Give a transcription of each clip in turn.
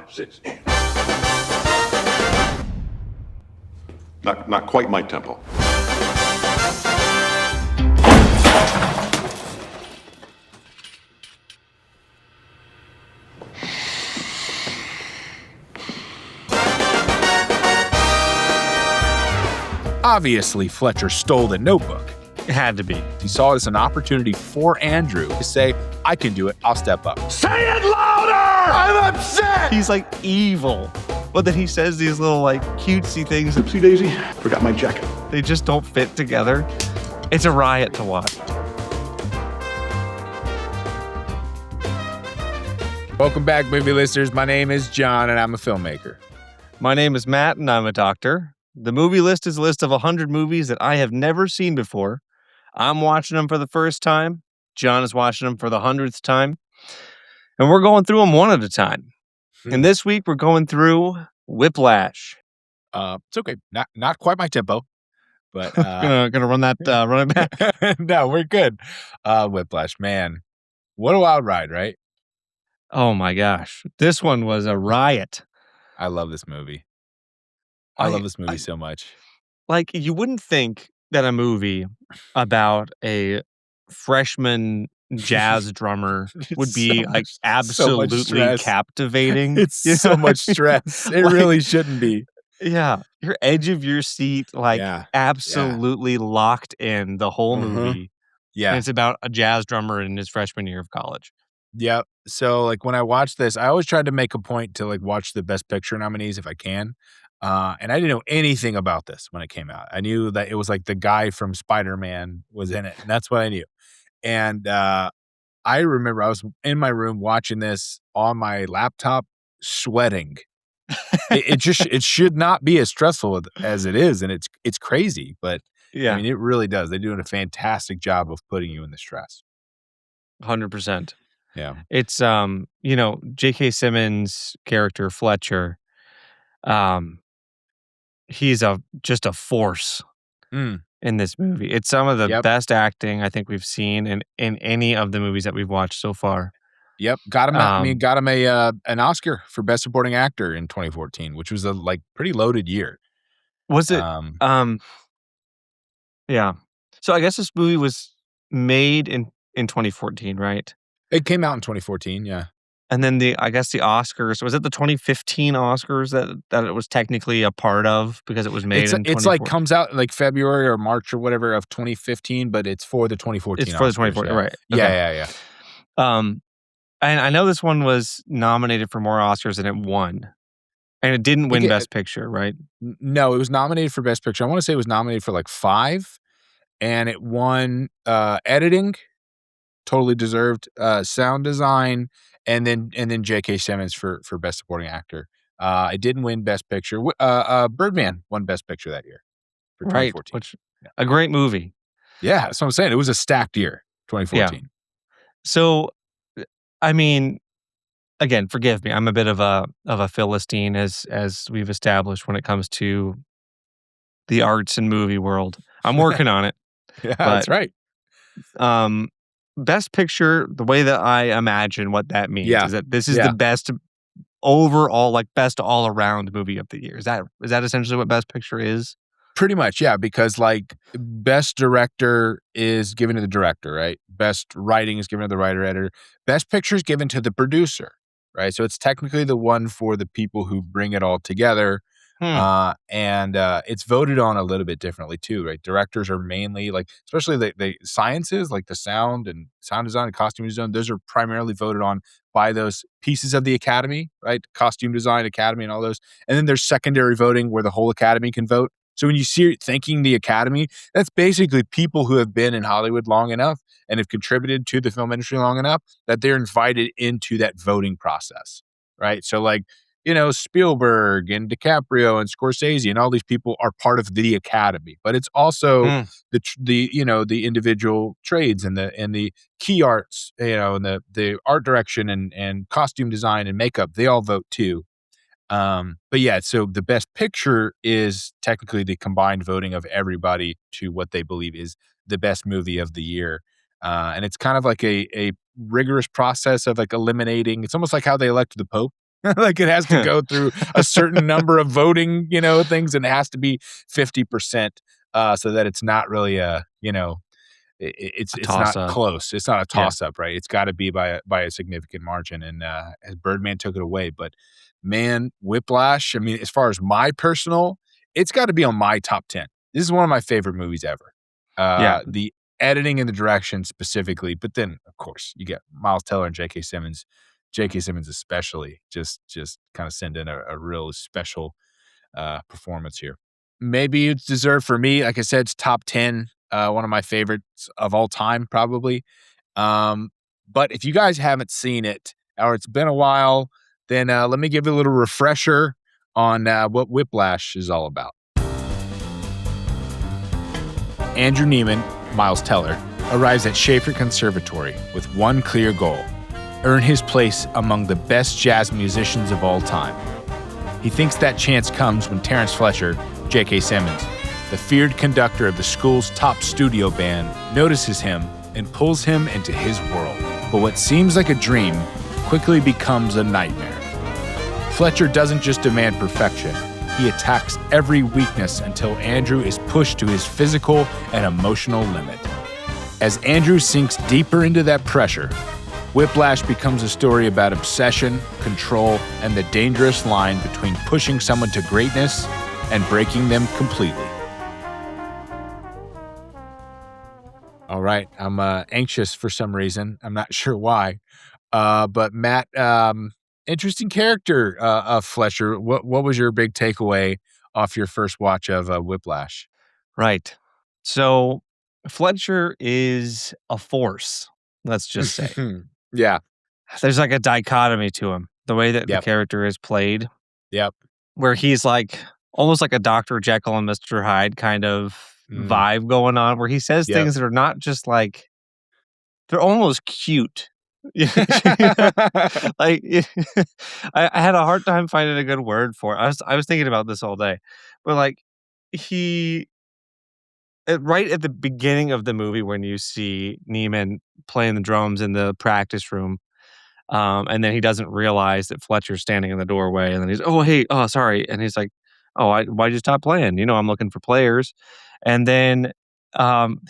6. Not quite my tempo. Obviously, Fletcher stole the Notebook. It had to be. He saw it as an opportunity for Andrew to say, I can do it, I'll step up. Say it louder! I'm upset! He's like evil. But then he says these little like cutesy things. Oopsie daisy, forgot my jacket. They just don't fit together. It's a riot to watch. Welcome back, movie listeners. My name is Jon, and I'm a filmmaker. My name is Matt, and I'm a doctor. The movie list is a list of 100 movies that I have never seen before. I'm watching them for the first time. Jon is watching them for the 100th time. And we're going through them one at a time. And this week, we're going through Whiplash. It's okay. Not quite my tempo, but... Gonna run it back. No, we're good. Whiplash, man. What a wild ride, right? Oh my gosh. This one was a riot. I love this movie. I love this movie so much. Like, you wouldn't think that a movie about a freshman jazz drummer would be like absolutely captivating. It's so much stress. It really shouldn't be. Yeah. Your edge of your seat, absolutely locked in the whole movie. Yeah. And it's about a jazz drummer in his freshman year of college. Yep. So, like, when I watched this, I always tried to make a point to, like, watch the Best Picture nominees if I can. And I didn't know anything about this when it came out. I knew that it was like the guy from Spider-Man was in it, and that's what I knew. And I remember I was in my room watching this on my laptop, sweating. It should not be as stressful as it is, and it's crazy, but yeah, I mean, it really does. They're doing a fantastic job of putting you in the stress. 100%. Yeah. It's J.K. Simmons' character Fletcher. He's just a force in this movie. It's some of the best acting I think we've seen in any of the movies that we've watched so far. Yep, got him an Oscar for Best Supporting Actor in 2014, which was a pretty loaded year. Was it? Yeah. So I guess this movie was made in 2014, right? It came out in 2014, yeah. And then the Oscars, was it the 2015 Oscars that it was technically a part of because it was made in 2014? It's like comes out like February or March or whatever of 2015, but it's for the 2014 It's for Oscars, the 2014, yeah. right. Okay. Yeah. And I know this one was nominated for more Oscars than it won. And it didn't win Best Picture, right? No, it was nominated for Best Picture. I want to say it was nominated for 5, and it won editing, totally deserved, sound design, and then J.K. Simmons for Best Supporting Actor. It didn't win Best Picture. Birdman won Best Picture that year for 2014. Which a great movie. Yeah, that's what I'm saying. It was a stacked year, 2014. Yeah. So, I mean, again, forgive me. I'm a bit of a Philistine, as we've established when it comes to the arts and movie world. I'm working on it. Yeah, that's right. Best Picture, the way that I imagine what that means is that this is the best overall, best all around movie of the year. Is that essentially what Best Picture is? Pretty much, yeah, because Best Director is given to the director, right? Best Writing is given to the writer-editor. Best Picture is given to the producer, right? So it's technically the one for the people who bring it all together. And it's voted on a little bit differently too, right? Directors are mainly especially the sciences, like the sound and sound design and costume design, those are primarily voted on by those pieces of the Academy, right? Costume design, Academy, and all those. And then there's secondary voting where the whole Academy can vote. So when you see thanking the Academy, that's basically people who have been in Hollywood long enough and have contributed to the film industry long enough that they're invited into that voting process, right? So Spielberg and DiCaprio and Scorsese and all these people are part of the Academy, but it's also the individual trades and the key arts, and the art direction and costume design and makeup, they all vote too. But yeah, so the Best Picture is technically the combined voting of everybody to what they believe is the best movie of the year. And it's kind of like a rigorous process of eliminating. It's almost like how they elect the Pope. Like it has to go through a certain number of voting, things, and it has to be 50%, so that it's not really it's not toss-up. close. It's not a toss up, right? It's got to be by a significant margin, and as Birdman took it away. But man, Whiplash. I mean, as far as my personal, it's got to be on my top 10. This is one of my favorite movies ever. The editing and the direction specifically, but then of course you get Miles Teller and J.K. Simmons. J.K. Simmons especially just kind of send in a real special performance here. Maybe it's deserved for me. Like I said, it's top 10. One of my favorites of all time, probably. But if you guys haven't seen it or it's been a while, then let me give you a little refresher on what Whiplash is all about. Andrew Neiman, Miles Teller, arrives at Schaefer Conservatory with one clear goal: earn his place among the best jazz musicians of all time. He thinks that chance comes when Terence Fletcher, J.K. Simmons, the feared conductor of the school's top studio band, notices him and pulls him into his world. But what seems like a dream quickly becomes a nightmare. Fletcher doesn't just demand perfection. He attacks every weakness until Andrew is pushed to his physical and emotional limit. As Andrew sinks deeper into that pressure, Whiplash becomes a story about obsession, control, and the dangerous line between pushing someone to greatness and breaking them completely. All right, I'm anxious for some reason. I'm not sure why. But Matt, interesting character of Fletcher. What was your big takeaway off your first watch of Whiplash? Right. So Fletcher is a force, let's just say. Yeah. There's like a dichotomy to him, the way that the character is played. Yep. Where he's like almost like a Dr. Jekyll and Mr. Hyde kind of vibe going on, where he says things that are not just like, they're almost cute. Like I had a hard time finding a good word for it. I was thinking about this all day, but like right at the beginning of the movie when you see Neiman playing the drums in the practice room, and then he doesn't realize that Fletcher's standing in the doorway, and then he's, oh hey, oh sorry, and he's like, oh, why'd you stop playing? I'm looking for players, and then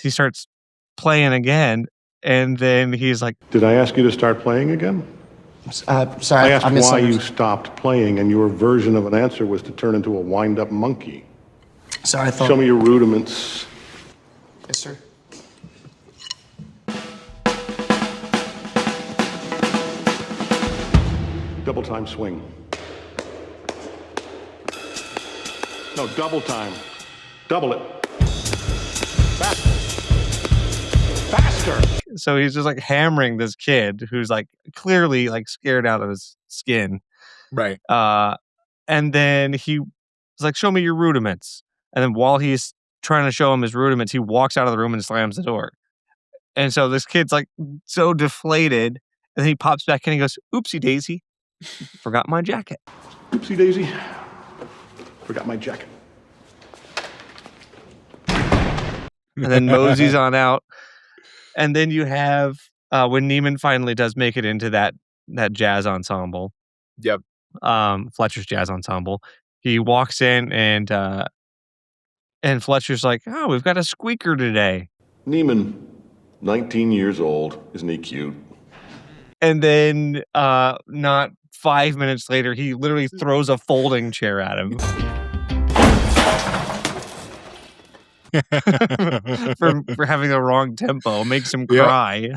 he starts playing again. And then he's like, Did I ask you to start playing again? Sorry, I asked why misunderstood. you stopped playing, and your version of an answer was to turn into a wind-up monkey. Sorry, I thought. Show me your rudiments. Yes, sir. Double time swing. No, double time. Double it. Faster. Faster! So he's just like hammering this kid who's like clearly like scared out of his skin. Right. And then he was like, show me your rudiments. And then while he's trying to show him his rudiments, he walks out of the room and slams the door. And so this kid's like so deflated. And then he pops back in and he goes, oopsie daisy, forgot my jacket. Oopsie daisy. Forgot my jacket. And then moseys on out. And then you have when Neiman finally does make it into that jazz ensemble. Yep. Fletcher's jazz ensemble. He walks in and Fletcher's like, oh, we've got a squeaker today. Neiman, 19 years old. Isn't he cute? And then not 5 minutes later, he literally throws a folding chair at him. for having the wrong tempo, makes him cry.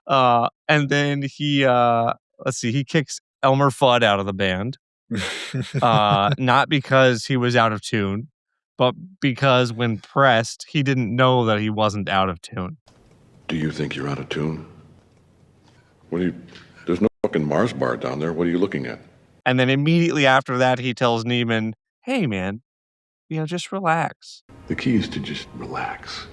And then he he kicks Elmer Fudd out of the band. Not because he was out of tune, but because when pressed, he didn't know that he wasn't out of tune. Do you think you're out of tune? There's no fucking Mars bar down there. What are you looking at? And then immediately after that, he tells Neiman, hey man, just relax. The key is to just relax.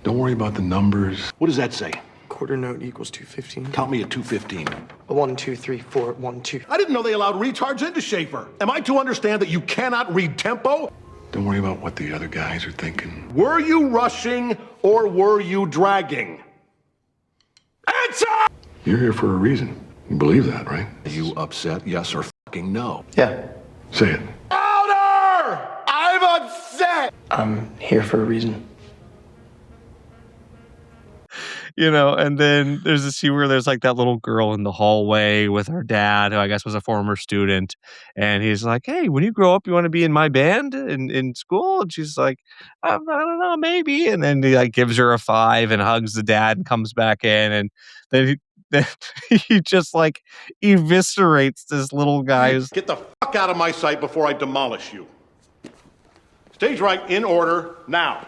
Don't worry about the numbers. What does that say? Quarter note equals 215. Count me at 215. 1, 2, 3, 4, 1, 2. I didn't know they allowed retards into Schaefer. Am I to understand that you cannot read tempo? Don't worry about what the other guys are thinking. Were you rushing or were you dragging? Answer! You're here for a reason. You believe that, right? Are you upset, yes or fucking no? Yeah. Say it. Louder! I'm upset! I'm here for a reason. And then there's a scene where there's like that little girl in the hallway with her dad, who I guess was a former student. And he's like, hey, when you grow up, you want to be in my band in school? And she's like, I don't know, maybe. And then he like gives her a 5 and hugs the dad and comes back in. And then he just like eviscerates this little guy. Get the fuck out of my sight before I demolish you. Stage right in order now.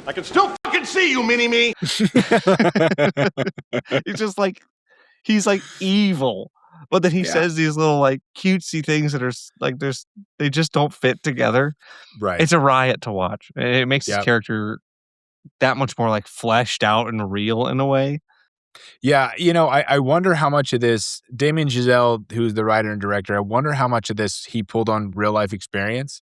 I can still fucking see you, mini-me. He's like evil. But then he says these little like cutesy things that are like they just don't fit together. Right. It's a riot to watch. It makes his character that much more like fleshed out and real in a way. Yeah, I wonder how much of this, Damien Chazelle, who's the writer and director, I wonder how much of this he pulled on real life experience.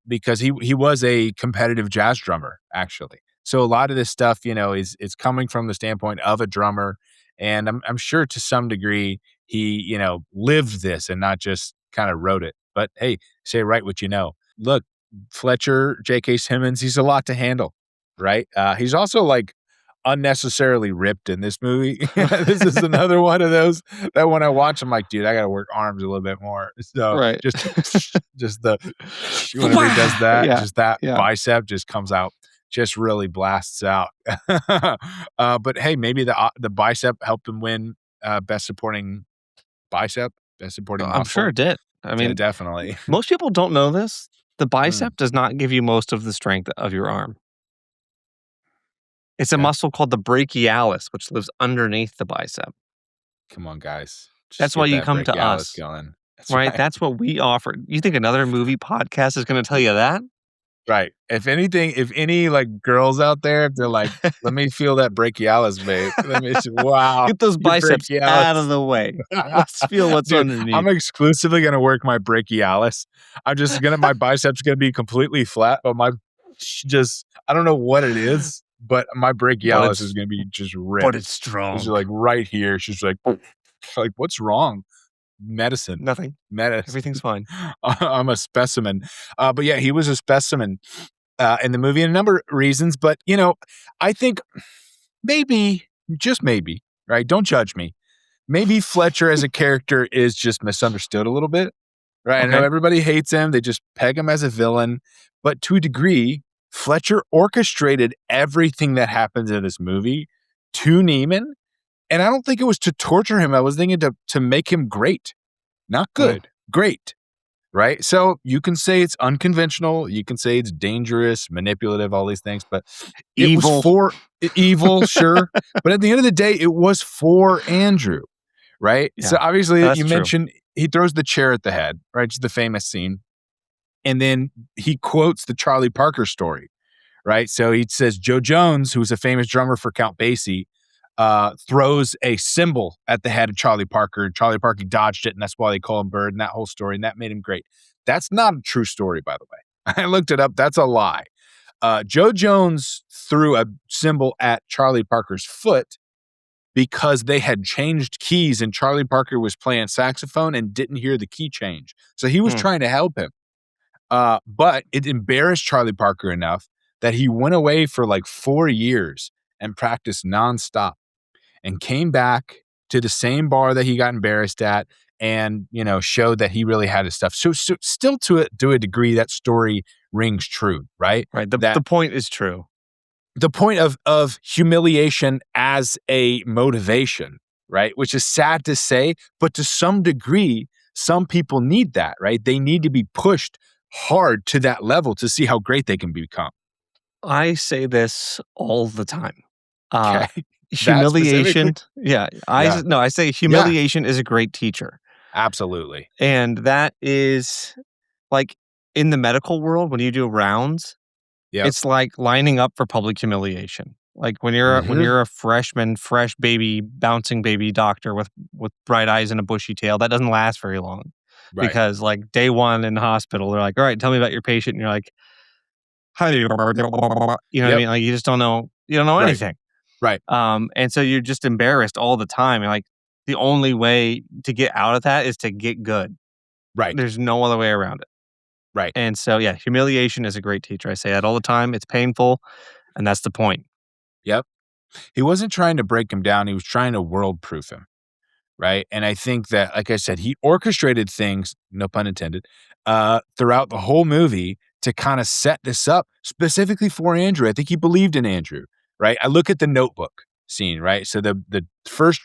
Because he was a competitive jazz drummer, actually. So a lot of this stuff, is coming from the standpoint of a drummer. And I'm sure to some degree he, lived this and not just kind of wrote it. But hey, say right what you know. Look, Fletcher, J.K. Simmons, he's a lot to handle, right? He's also like unnecessarily ripped in this movie. This is another one of those that when I watch, I'm like, dude, I got to work arms a little bit more. So just the whenever he does that, bicep just comes out, just really blasts out. But hey, maybe the bicep helped him win best supporting bicep, best supporting muscle. I'm sure it did. I mean, definitely. Most people don't know this. The bicep does not give you most of the strength of your arm. It's a muscle called the brachialis, which lives underneath the bicep. Come on, guys. That's why you come to us. That's right? That's what we offer. You think another movie podcast is going to tell you that? Right. If any like girls out there, if they're like, let me feel that brachialis, babe. Let me just, wow. Get those biceps out of the way. Let's feel what's underneath. I'm exclusively going to work my brachialis. My biceps going to be completely flat, but I don't know what it is. But my brachialis is going to be just ripped. But it's strong. She's like right here. She's like, what's wrong? Medicine. Nothing. Medicine. Everything's fine. I'm a specimen. But yeah, he was a specimen in the movie in a number of reasons. But, I think maybe, just maybe, right? Don't judge me. Maybe Fletcher as a character is just misunderstood a little bit, right? Okay. I know everybody hates him. They just peg him as a villain. But to a degree, Fletcher orchestrated everything that happens in this movie to Neiman. And I don't think it was to torture him. I was thinking to make him great. Not good, great. Right? So you can say it's unconventional. You can say it's dangerous, manipulative, all these things. But it was for evil, sure. But at the end of the day, it was for Andrew. Right? Yeah, so obviously, you mentioned he throws the chair at the head, right? It's the famous scene. And then he quotes the Charlie Parker story, right? So he says, Joe Jones, who was a famous drummer for Count Basie, throws a cymbal at the head of Charlie Parker. Charlie Parker dodged it, and that's why they call him Bird, and that whole story, and that made him great. That's not a true story, by the way. I looked it up. That's a lie. Joe Jones threw a cymbal at Charlie Parker's foot because they had changed keys, and Charlie Parker was playing saxophone and didn't hear the key change. So he was trying to help him. But it embarrassed Charlie Parker enough that he went away for like 4 years and practiced nonstop and came back to the same bar that he got embarrassed at and, showed that he really had his stuff. So still to a degree, that story rings true, right? Right. The point is true. The point of humiliation as a motivation, right? Which is sad to say, but to some degree, some people need that, right? They need to be pushed hard to that level to see how great they can become. I say this all the time. Okay. Humiliation. I say humiliation is a great teacher. Absolutely. And that is like in the medical world, when you do rounds, it's like lining up for public humiliation. Like when you're a freshman, fresh baby, bouncing baby doctor with bright eyes and a bushy tail, that doesn't last very long. Right. Because like day one in the hospital, they're like, all right, tell me about your patient. And you're like, how do you know what I mean? Like you just don't know. You don't know anything. Right. And so you're just embarrassed all the time. And like the only way to get out of that is to get good. Right. There's no other way around it. Right. And so, yeah, humiliation is a great teacher. I say that all the time. It's painful, and that's the point. Yep. He wasn't trying to break him down. He was trying to world-proof him, right? And I think that, like I said, he orchestrated things, no pun intended, throughout the whole movie to kind of set this up specifically for Andrew. I think he believed in Andrew, right? I look at the Notebook scene, right? So the first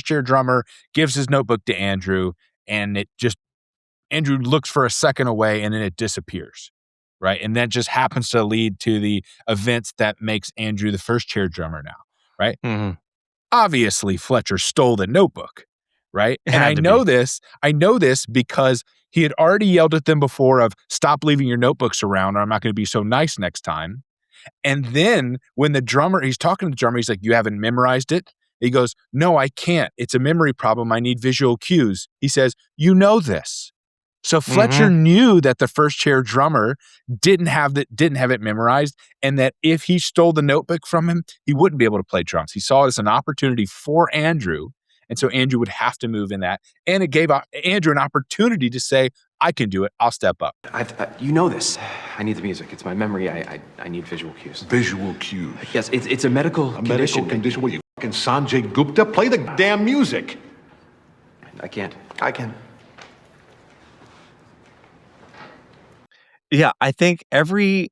chair drummer gives his notebook to Andrew, and Andrew looks for a second away, and then it disappears, right? And that just happens to lead to the events that makes Andrew the first chair drummer now, right? Mm-hmm. Obviously, Fletcher stole the notebook, right? It And had I to know be. this because he had already yelled at them before of stop leaving your notebooks around or I'm not going to be so nice next time. And then when he's talking to the drummer, he's like, you haven't memorized it? He goes, no, I can't. It's a memory problem. I need visual cues. He says, you know this. So Fletcher knew that the first chair drummer didn't have it memorized, and that if he stole the notebook from him, he wouldn't be able to play drums. He saw it as an opportunity for Andrew, and so Andrew would have to move in that. And it gave Andrew an opportunity to say, I can do it. I'll step up. You know this. I need the music. It's my memory. I need visual cues. Visual cues. Yes, it's a medical condition. Medical condition? What are you, fucking Sanjay Gupta? Play the damn music. I can't. I can. Yeah, I think every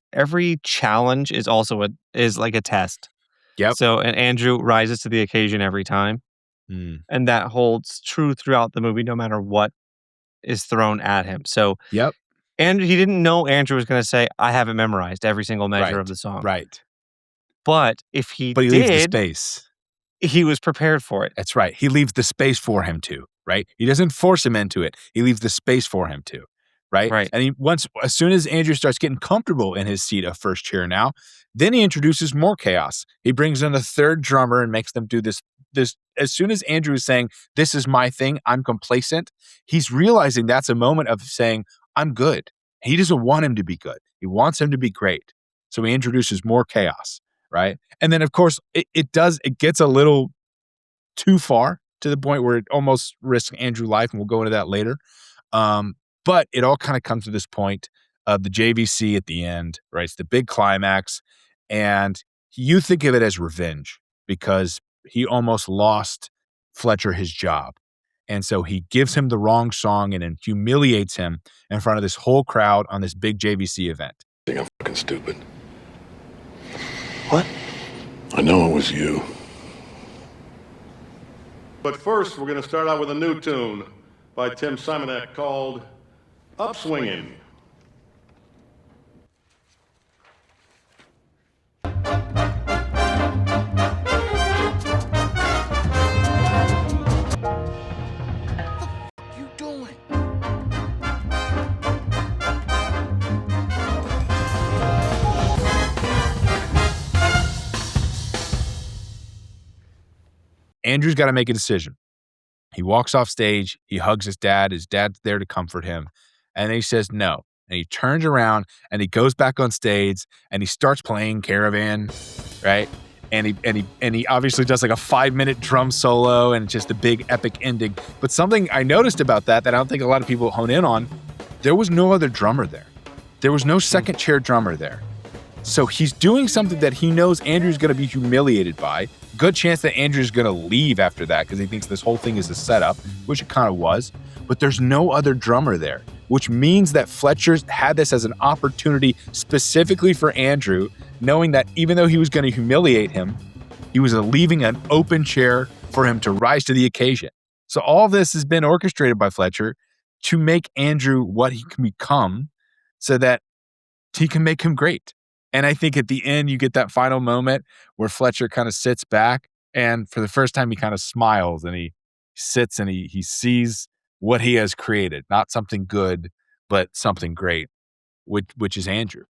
challenge is also is like a test. Yep. So, and Andrew rises to the occasion every time. And that holds true throughout the movie, no matter what is thrown at him. So, Yep. and he didn't know Andrew was going to say, I haven't memorized every single measure of the song. Right. But if he But he leaves the did, space. he was prepared for it. That's right. He leaves the space for him to, right? He doesn't force him into it. He leaves the space for him to. Right. And as soon as Andrew starts getting comfortable in his seat of first chair now, then he introduces more chaos. He brings in a third drummer and makes them do this. As soon as Andrew is saying, this is my thing, I'm complacent, he's realizing that's a moment of saying, I'm good. He doesn't want him to be good. He wants him to be great. So he introduces more chaos, right? And then, of course, it gets a little too far to the point where it almost risks Andrew's life, and we'll go into that later. But it all kind of comes to this point of the JVC at the end, right? It's the big climax. And you think of it as revenge because he almost lost Fletcher his job. And so he gives him the wrong song and then humiliates him in front of this whole crowd on this big JVC event. I think I'm fucking stupid. What? I know it was you. But first, we're going to start out with a new tune by Tim Simonek called Upswinging. Andrew's got to make a decision. He walks off stage. He hugs his dad. His dad's there to comfort him. And then he says no. And he turns around and he goes back on stage and he starts playing Caravan, right? And he obviously does like a 5-minute drum solo and just a big epic ending. But something I noticed about that I don't think a lot of people hone in on, there was no other drummer there. There was no second chair drummer there. So he's doing something that he knows Andrew's going to be humiliated by. Good chance that Andrew's going to leave after that because he thinks this whole thing is a setup, which it kind of was. But there's no other drummer there, which means that Fletcher's had this as an opportunity specifically for Andrew, knowing that even though he was going to humiliate him, he was leaving an open chair for him to rise to the occasion. So all this has been orchestrated by Fletcher to make Andrew what he can become so that he can make him great. And I think at the end, you get that final moment where Fletcher kind of sits back and for the first time, he kind of smiles and he sits and he sees what he has created, not something good, but something great, which is Andrew.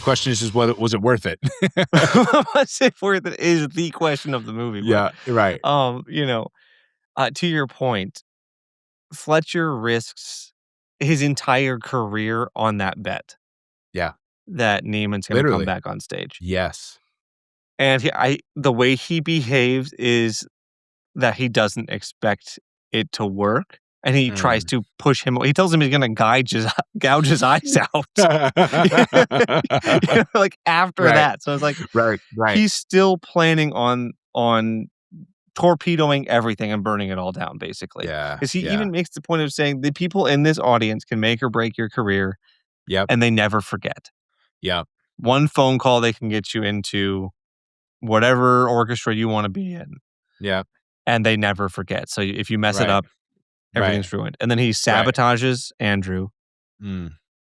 Question is just whether was it worth it? Was it worth it is the question of the movie. Yeah, right. To your point, Fletcher risks his entire career on that bet. Yeah. That Neiman's going to come back on stage. Yes. And the way he behaves is that he doesn't expect it to work. And he tries to push him. He tells him he's going to gouge his eyes out. Like after that. So it's like, right. He's still planning on torpedoing everything and burning it all down, basically. Yeah. Because he even makes the point of saying the people in this audience can make or break your career. Yep. And they never forget. Yep. One phone call, they can get you into whatever orchestra you want to be in. Yeah. And they never forget. So if you mess it up, everything's ruined. And then he sabotages Andrew,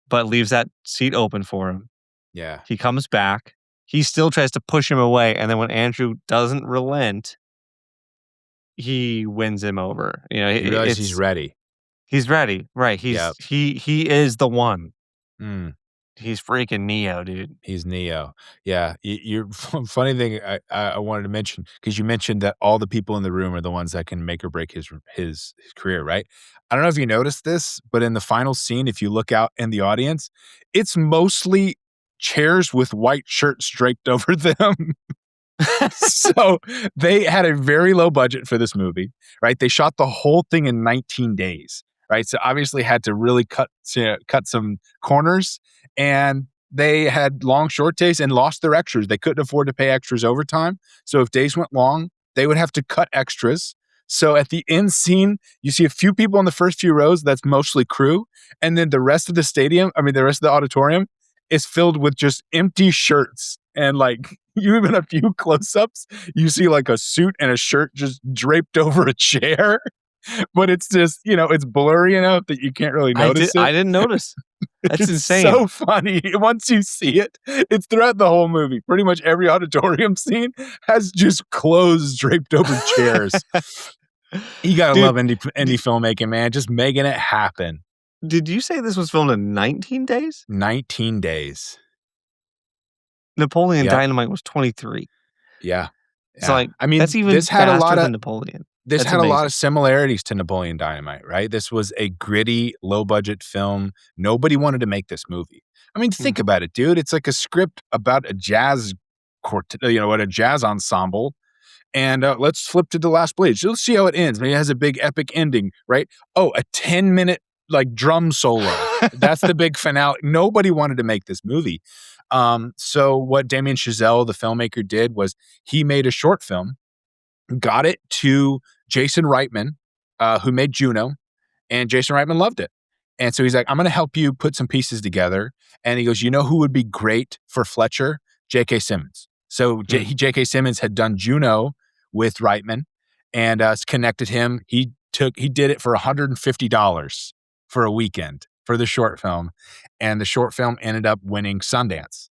but leaves that seat open for him. Yeah. He comes back. He still tries to push him away. And then when Andrew doesn't relent, he wins him over. You know, he realizes he's ready. He's ready. Right. He is the one. He's freaking Neo, dude. He's Neo. Yeah. You're funny thing I wanted to mention, because you mentioned that all the people in the room are the ones that can make or break his career, right? I don't know if you noticed this, but in the final scene, if you look out in the audience, it's mostly chairs with white shirts draped over them. So they had a very low budget for this movie, right? They shot the whole thing in 19 days, right? So obviously had to really cut some corners, and they had long short days and lost their extras. They couldn't afford to pay extras overtime. So if days went long, they would have to cut extras. So at the end scene, you see a few people in the first few rows, that's mostly crew. And then the rest of the rest of the auditorium is filled with just empty shirts. And like, even a few close-ups, you see like a suit and a shirt just draped over a chair. But it's just, it's blurry enough that you can't really notice it. I didn't notice. That's insane. So funny. Once you see it, it's throughout the whole movie. Pretty much every auditorium scene has just clothes draped over chairs. You gotta love indie filmmaking, man. Just making it happen. Did you say this was filmed in 19 days? 19 days. Napoleon Dynamite was 23. Yeah. So that's even faster than Napoleon. This had a lot of similarities to Napoleon Dynamite, right? This was a gritty, low-budget film. Nobody wanted to make this movie. I mean, think about it, dude. It's like a script about a jazz a jazz ensemble. And let's flip to The Last Blade. Let's see how it ends. Maybe it has a big epic ending, right? Oh, a 10-minute drum solo. That's the big finale. Nobody wanted to make this movie. So what Damien Chazelle, the filmmaker, did was he made a short film, got it to Jason Reitman, who made Juno, and Jason Reitman loved it. And so he's like, I'm going to help you put some pieces together. And he goes, you know who would be great for Fletcher? J.K. Simmons. So J.K. Simmons had done Juno with Reitman and connected him. He did it for $150 for a weekend for the short film. And the short film ended up winning Sundance.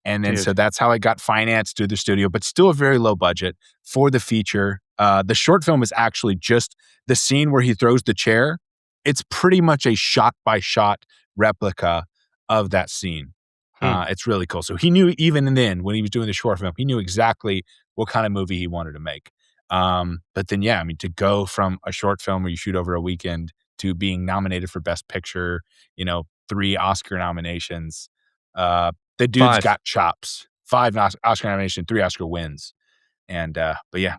And then so that's how it got financed through the studio, but still a very low budget for the feature. The short film is actually just the scene where he throws the chair. It's pretty much a shot-by-shot replica of that scene. It's really cool. So he knew even then when he was doing the short film, he knew exactly what kind of movie he wanted to make. But then, to go from a short film where you shoot over a weekend to being nominated for Best Picture, 3 Oscar nominations. The dude's got chops. 5 Oscar nominations, 3 Oscar wins. And, but yeah,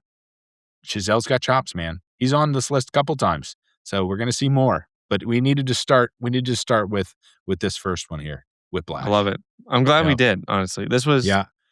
Chazelle's got chops, man. He's on this list a couple times. So we're going to see more. But we needed to start with this first one here, Whiplash. I love it. I'm glad we did, honestly.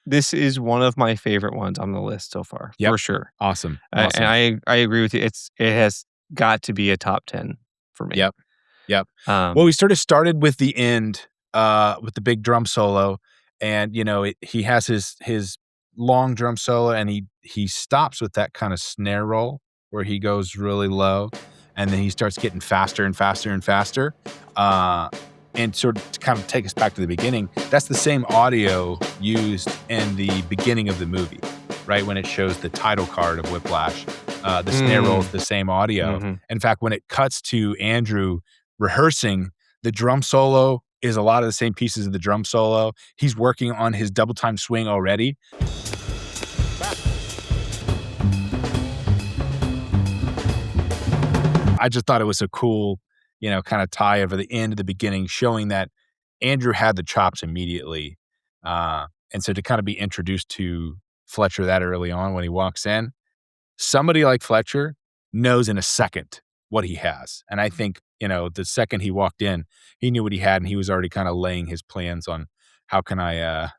This is one of my favorite ones on the list so far, for sure. Awesome. And I agree with you. It has got to be a top 10 for me. Yep. Well, we started with the end, with the big drum solo, and he has his long drum solo, and he stops with that kind of snare roll where he goes really low, and then he starts getting faster and faster and faster. And sort of to kind of take us back to the beginning, that's the same audio used in the beginning of the movie, right? When it shows the title card of Whiplash, the snare roll is the same audio. Mm-hmm. In fact, when it cuts to Andrew rehearsing, the drum solo is a lot of the same pieces of the drum solo. He's working on his double time swing already. I just thought it was a cool, kind of tie over the end of the beginning, showing that Andrew had the chops immediately. And so to kind of be introduced to Fletcher that early on when he walks in, somebody like Fletcher knows in a second what he has. And I think, the second he walked in, he knew what he had, and he was already kind of laying his plans on how can I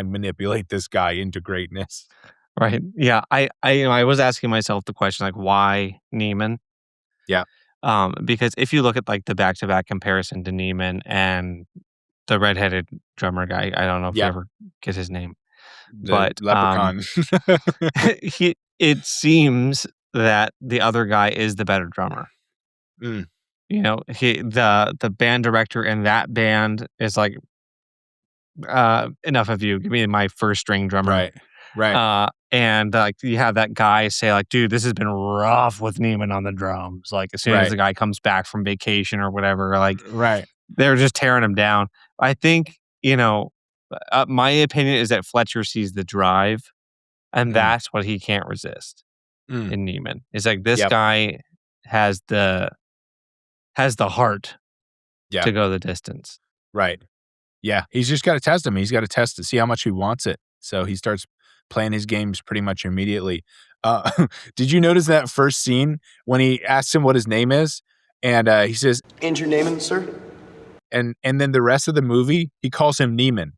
manipulate this guy into greatness. Right. Yeah. I was asking myself the question, like, why Neiman? Yeah. Because if you look at like the back-to-back comparison to Neiman and the redheaded drummer guy, I don't know if you ever get his name, but Leprechaun. it seems that the other guy is the better drummer. Mm. The band director in that band is like, enough of you, give me my first string drummer. Right. And like you have that guy say like, dude, this has been rough with Neiman on the drums. Like as soon as the guy comes back from vacation or whatever, like they're just tearing him down. I think, my opinion is that Fletcher sees the drive, and that's what he can't resist in Neiman. It's like this guy has the heart to go the distance. Right. Yeah. He's just got to test him. He's got to test to see how much he wants it. So he starts playing his games pretty much immediately. Did you notice that first scene when he asks him what his name is? And he says, Andrew Neiman, sir. And then the rest of the movie, he calls him Neiman.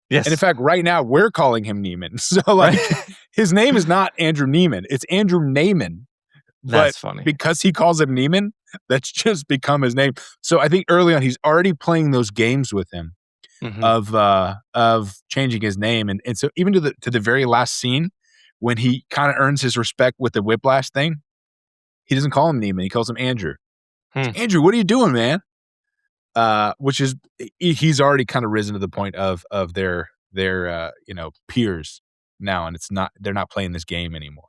Yes. And in fact, right now, we're calling him Neiman. So like his name is not Andrew Neiman. It's Andrew Neiman. That's funny. Because he calls him Neiman, that's just become his name. So I think early on, he's already playing those games with him. Of changing his name, and so even to the very last scene when he kind of earns his respect with the Whiplash thing, he doesn't call him Neiman, he calls him Andrew. Andrew, what are you doing, man? Which is he's already kind of risen to the point of their peers now, and they're not playing this game anymore.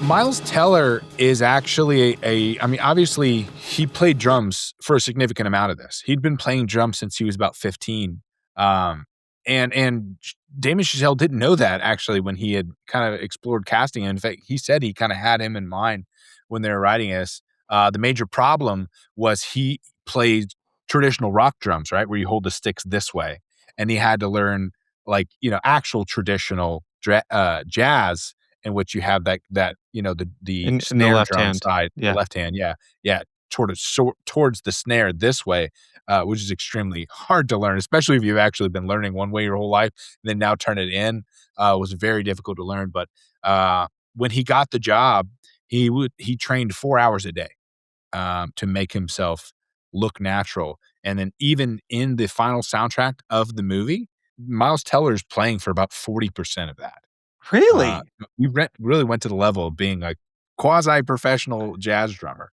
Miles Teller is actually obviously he played drums for a significant amount of this. He'd been playing drums since he was about 15. And Damien Chazelle didn't know that actually when he had kind of explored casting him. In fact, he said he kind of had him in mind when they were writing this. The major problem was he played traditional rock drums, right? Where you hold the sticks this way. And he had to learn actual traditional jazz, in which you have that the snare left drum hand side, the left hand, towards the snare this way, which is extremely hard to learn, especially if you've actually been learning one way your whole life, and then now turn it in, was very difficult to learn. But when he got the job, he trained 4 hours a day to make himself look natural, and then even in the final soundtrack of the movie, Miles Teller's playing for about 40% of that. Really? We really went to the level of being a quasi-professional jazz drummer.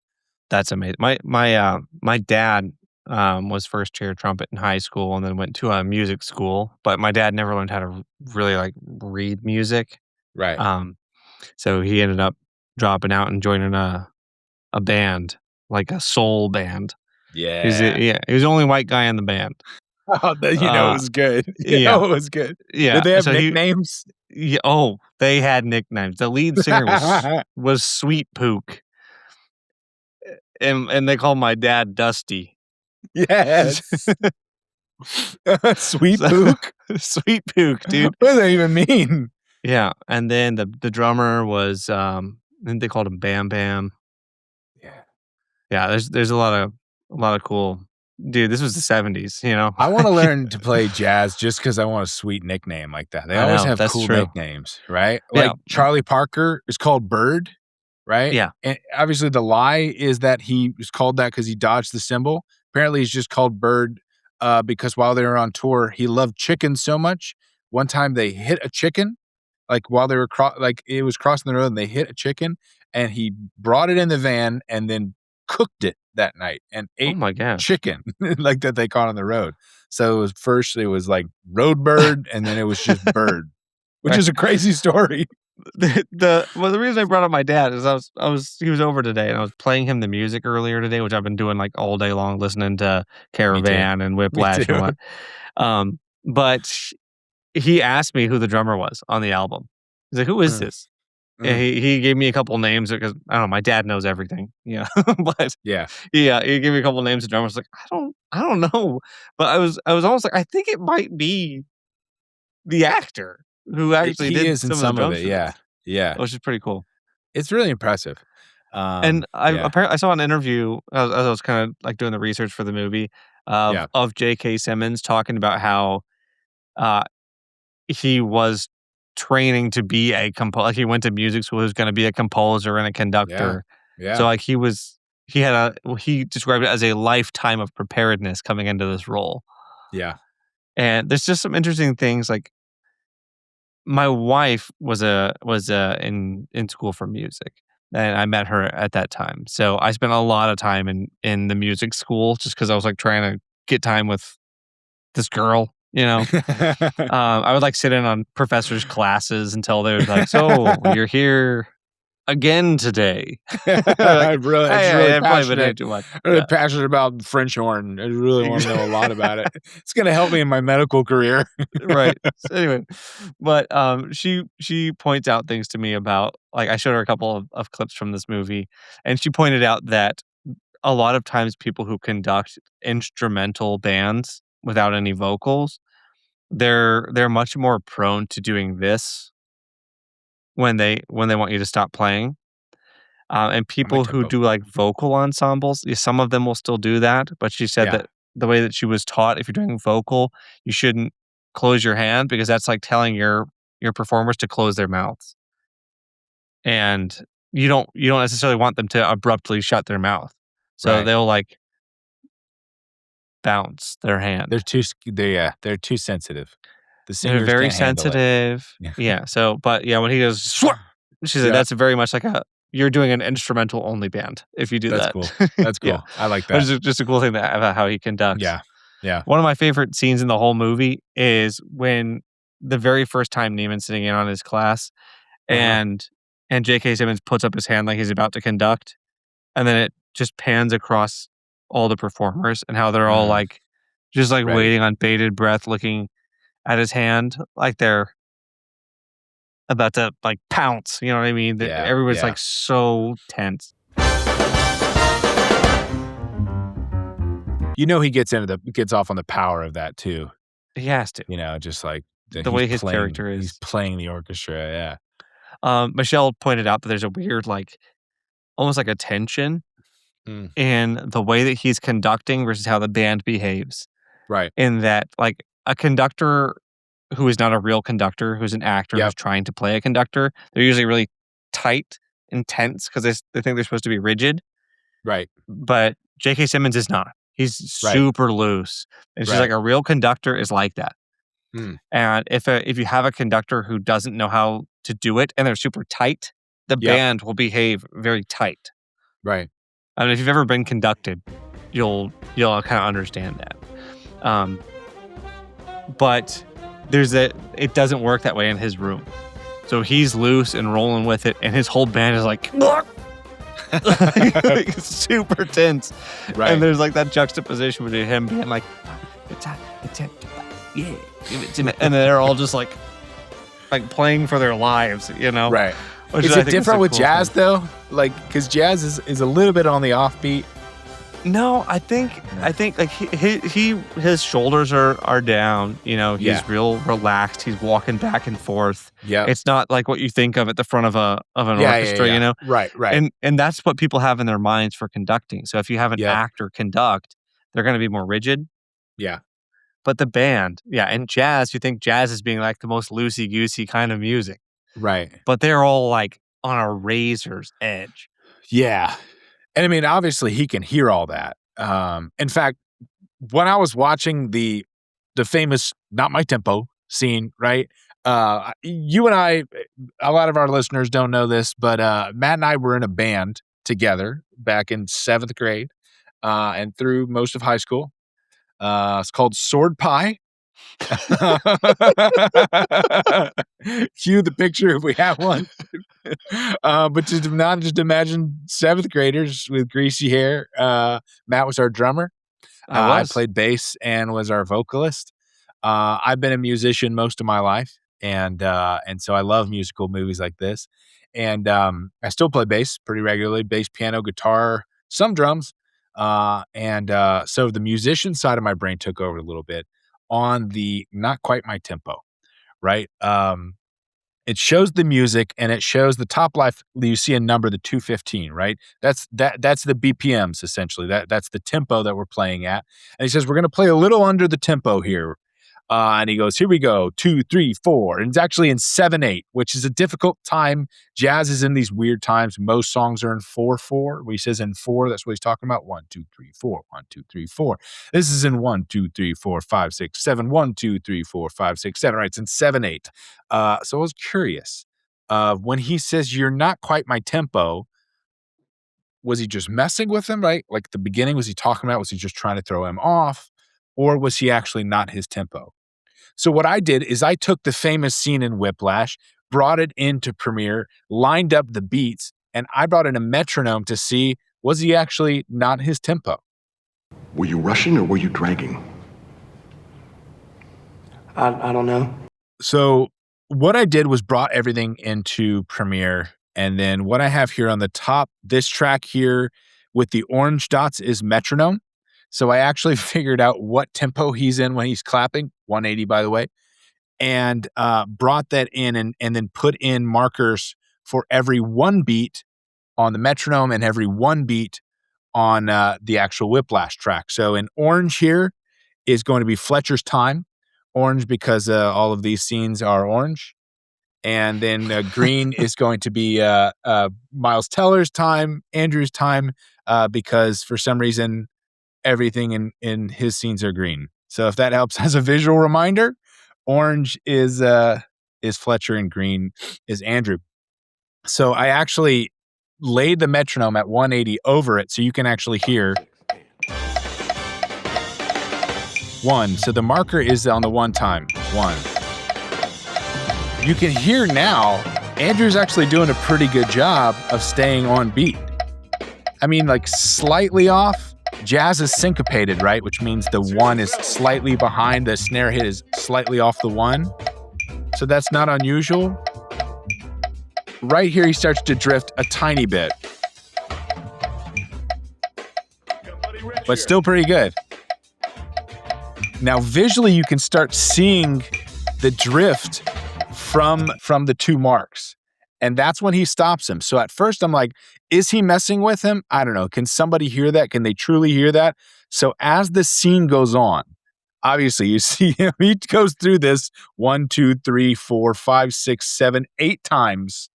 That's amazing. My dad was first chair trumpet in high school and then went to a music school, but my dad never learned how to really read music. Right. So he ended up dropping out and joining a band, like a soul band. Yeah. He was the only white guy in the band. Oh, it was good. It was good. Yeah. Did they have nicknames? They had nicknames. The lead singer was Sweet Pook. And they called my dad Dusty. Yes. Sweet Pook? Sweet Pook, dude. What does that even mean? Yeah. And then the drummer was I think they called him Bam Bam. Yeah. Yeah, there's a lot of cool. Dude, this was the 70s, I want to learn to play jazz just because I want a sweet nickname like that. They always have cool nicknames, right? Like Charlie Parker is called Bird, right? Yeah. And obviously the lie is that he was called that because he dodged the cymbal. Apparently he's just called Bird because while they were on tour, he loved chicken so much. One time they hit a chicken, like while they were it was crossing the road and they hit a chicken, and he brought it in the van and then cooked it that night and ate chicken like that they caught on the road. So it was like Road Bird, and then it was just Bird, which is a crazy story. The reason I brought up my dad is he was over today and I was playing him the music earlier today, which I've been doing like all day long, listening to Caravan and Whiplash and what. But he asked me who the drummer was on the album. He's like, "Who is this?" He gave me a couple names because I don't know. My dad knows everything, but Yeah. yeah, he gave me a couple names of drummers. I was like, I don't know, but I was almost like, I think it might be the actor who actually He did is in some of the some of drums it. for Yeah. this, Yeah. which is pretty cool. It's really impressive. And Yeah. I saw an interview as I was kind of like doing the research for the movie Yeah. of J.K. Simmons talking about how uh, he was training to be a like he went to music school. He was going to be a composer and a Yeah. conductor. Yeah. So like he described it as a lifetime of preparedness coming into this role. Yeah. And there's just some interesting things. Like my wife was in school for music, and I met her at that time. So I spent a lot of time in the music school just because I was like trying to get time with this girl. I would like sit in on professors' classes until they were like, "So you're here again today?" I'm really, I've probably been passionate. doing too much. Really passionate about French horn. I really want to know a lot about it. It's going to help me in my medical career. Right. So anyway, but she points out things to me about, like, I showed her a couple of clips from this movie, and she pointed out that a lot of times people who conduct instrumental bands without any vocals, they're much more prone to doing this when they want you to stop playing. And people who tempo. do like vocal ensembles, some of them will still do that. But she said Yeah. that the way that she was taught, if you're doing vocal, you shouldn't close your hand because that's like telling your performers to close their mouths. And you don't necessarily want them to abruptly shut their mouth. So Right. they'll like bounce their hand. They're too sensitive. The They're singers very can't handle it. sensitive. Yeah. Yeah. So, but yeah, when he goes, "Swat," she said Yeah. that's very much like you're doing an instrumental only band if you do That's that. cool. That's cool. Yeah. I like Which that. is just a cool thing about how he conducts. Yeah. Yeah. One of my favorite scenes in the whole movie is when the very first time Neiman's sitting in on his class, and J.K. Simmons puts up his hand like he's about to conduct, and then it just pans across all the performers and how they're all like just like Ready. waiting on bated breath, looking at his hand like they're about to like pounce. You know what I mean? Yeah, Everyone's yeah. like so tense. He gets off on the power of that too. He has to. Just like that The he's way his playing- character is. He's playing the orchestra. Yeah. Michelle pointed out that there's a weird, like, almost like a tension Mm. in the way that he's conducting versus how the band behaves. Right. In that, like, a conductor who is not a real conductor, who's an actor Yep. who's trying to play a conductor, they're usually really tight and tense because they think they're supposed to be rigid. Right. But J.K. Simmons is not. He's Right. super loose. It's just Right. like a real conductor is like that. Hmm. And if you have a conductor who doesn't know how to do it and they're super tight, the Yep. band will behave very tight. Right. I mean, if you've ever been conducted, you'll kind of understand that. But it doesn't work that way in his room. So he's loose and rolling with it, and his whole band is like it's super tense. Right. And there's like that juxtaposition between him being like, yeah, give it to me. And they're all just like playing for their lives, Right. Which Is I it think different the with cool jazz thing. though? Like, because jazz is a little bit on the offbeat. No, I think like his shoulders are down. He's Yeah. real relaxed. He's walking back and forth. Yeah. It's not like what you think of at the front of an orchestra. Right. Right. And that's what people have in their minds for conducting. So if you have an Yep. actor conduct, they're going to be more rigid. Yeah. But the band, and jazz, you think jazz is being like the most loosey-goosey kind of music. Right. But they're all like on a razor's edge. Yeah. And I mean, obviously he can hear all that. In fact, when I was watching the famous Not My Tempo scene, right? You and I, a lot of our listeners don't know this, but Matt and I were in a band together back in 7th grade and through most of high school. It's called Sword Pie. Cue the picture if we have one. But just imagine 7th graders with greasy hair. Matt was our drummer. I played bass and was our vocalist. I've been a musician most of my life, and so I love musical movies like this. And I still play bass pretty regularly, bass, piano, guitar, some drums. So the musician side of my brain took over a little bit on the not quite my tempo, right? It shows the music and it shows the top left. You see a number, the 215, right? That's the BPMs essentially. That's the tempo that we're playing at. And he says we're going to play a little under the tempo here. And he goes, here we go, 2, 3, 4. And it's actually in 7/8, which is a difficult time. Jazz is in these weird times. Most songs are in 4/4. He says in 4, that's what he's talking about. 1, 2, 3, 4. 1, 2, 3, 4. This is in 1, 2, 3, 4, 5, 6, 7. 1, 2, 3, 4, 5, 6, 7. Right, it's in 7/8. So I was curious. When he says you're not quite my tempo, was he just messing with him, right? Like at the beginning, was he talking about, was he just trying to throw him off? Or was he actually not his tempo? So what I did is I took the famous scene in Whiplash, brought it into Premiere, lined up the beats, and I brought in a metronome to see, was he actually not his tempo? Were you rushing or were you dragging? I don't know. So what I did was brought everything into Premiere, and then what I have here on the top, this track here with the orange dots is metronome. So I actually figured out what tempo he's in when he's clapping, 180 by the way, and brought that in and then put in markers for every one beat on the metronome and every one beat on the actual Whiplash track. So in orange here is going to be Fletcher's time, orange because all of these scenes are orange. And then green is going to be Miles Teller's time, Andrew's time, because for some reason, everything in his scenes are green. So if that helps as a visual reminder, orange is Fletcher and green is Andrew. So I actually laid the metronome at 180 over it so you can actually hear 1. So the marker is on the 1 time. 1. You can hear now Andrew's actually doing a pretty good job of staying on beat. I mean, like slightly off. Jazz is syncopated, right? Which means the 1 is slightly behind, the snare hit is slightly off the 1. So that's not unusual. Right here, he starts to drift a tiny bit. But still pretty good. Now, visually, you can start seeing the drift from the 2 marks. And that's when he stops him. So at first I'm like, is he messing with him? I don't know. Can somebody hear that? Can they truly hear that? So as the scene goes on, obviously you see him, he goes through this 1, 2, 3, 4, 5, 6, 7, 8 times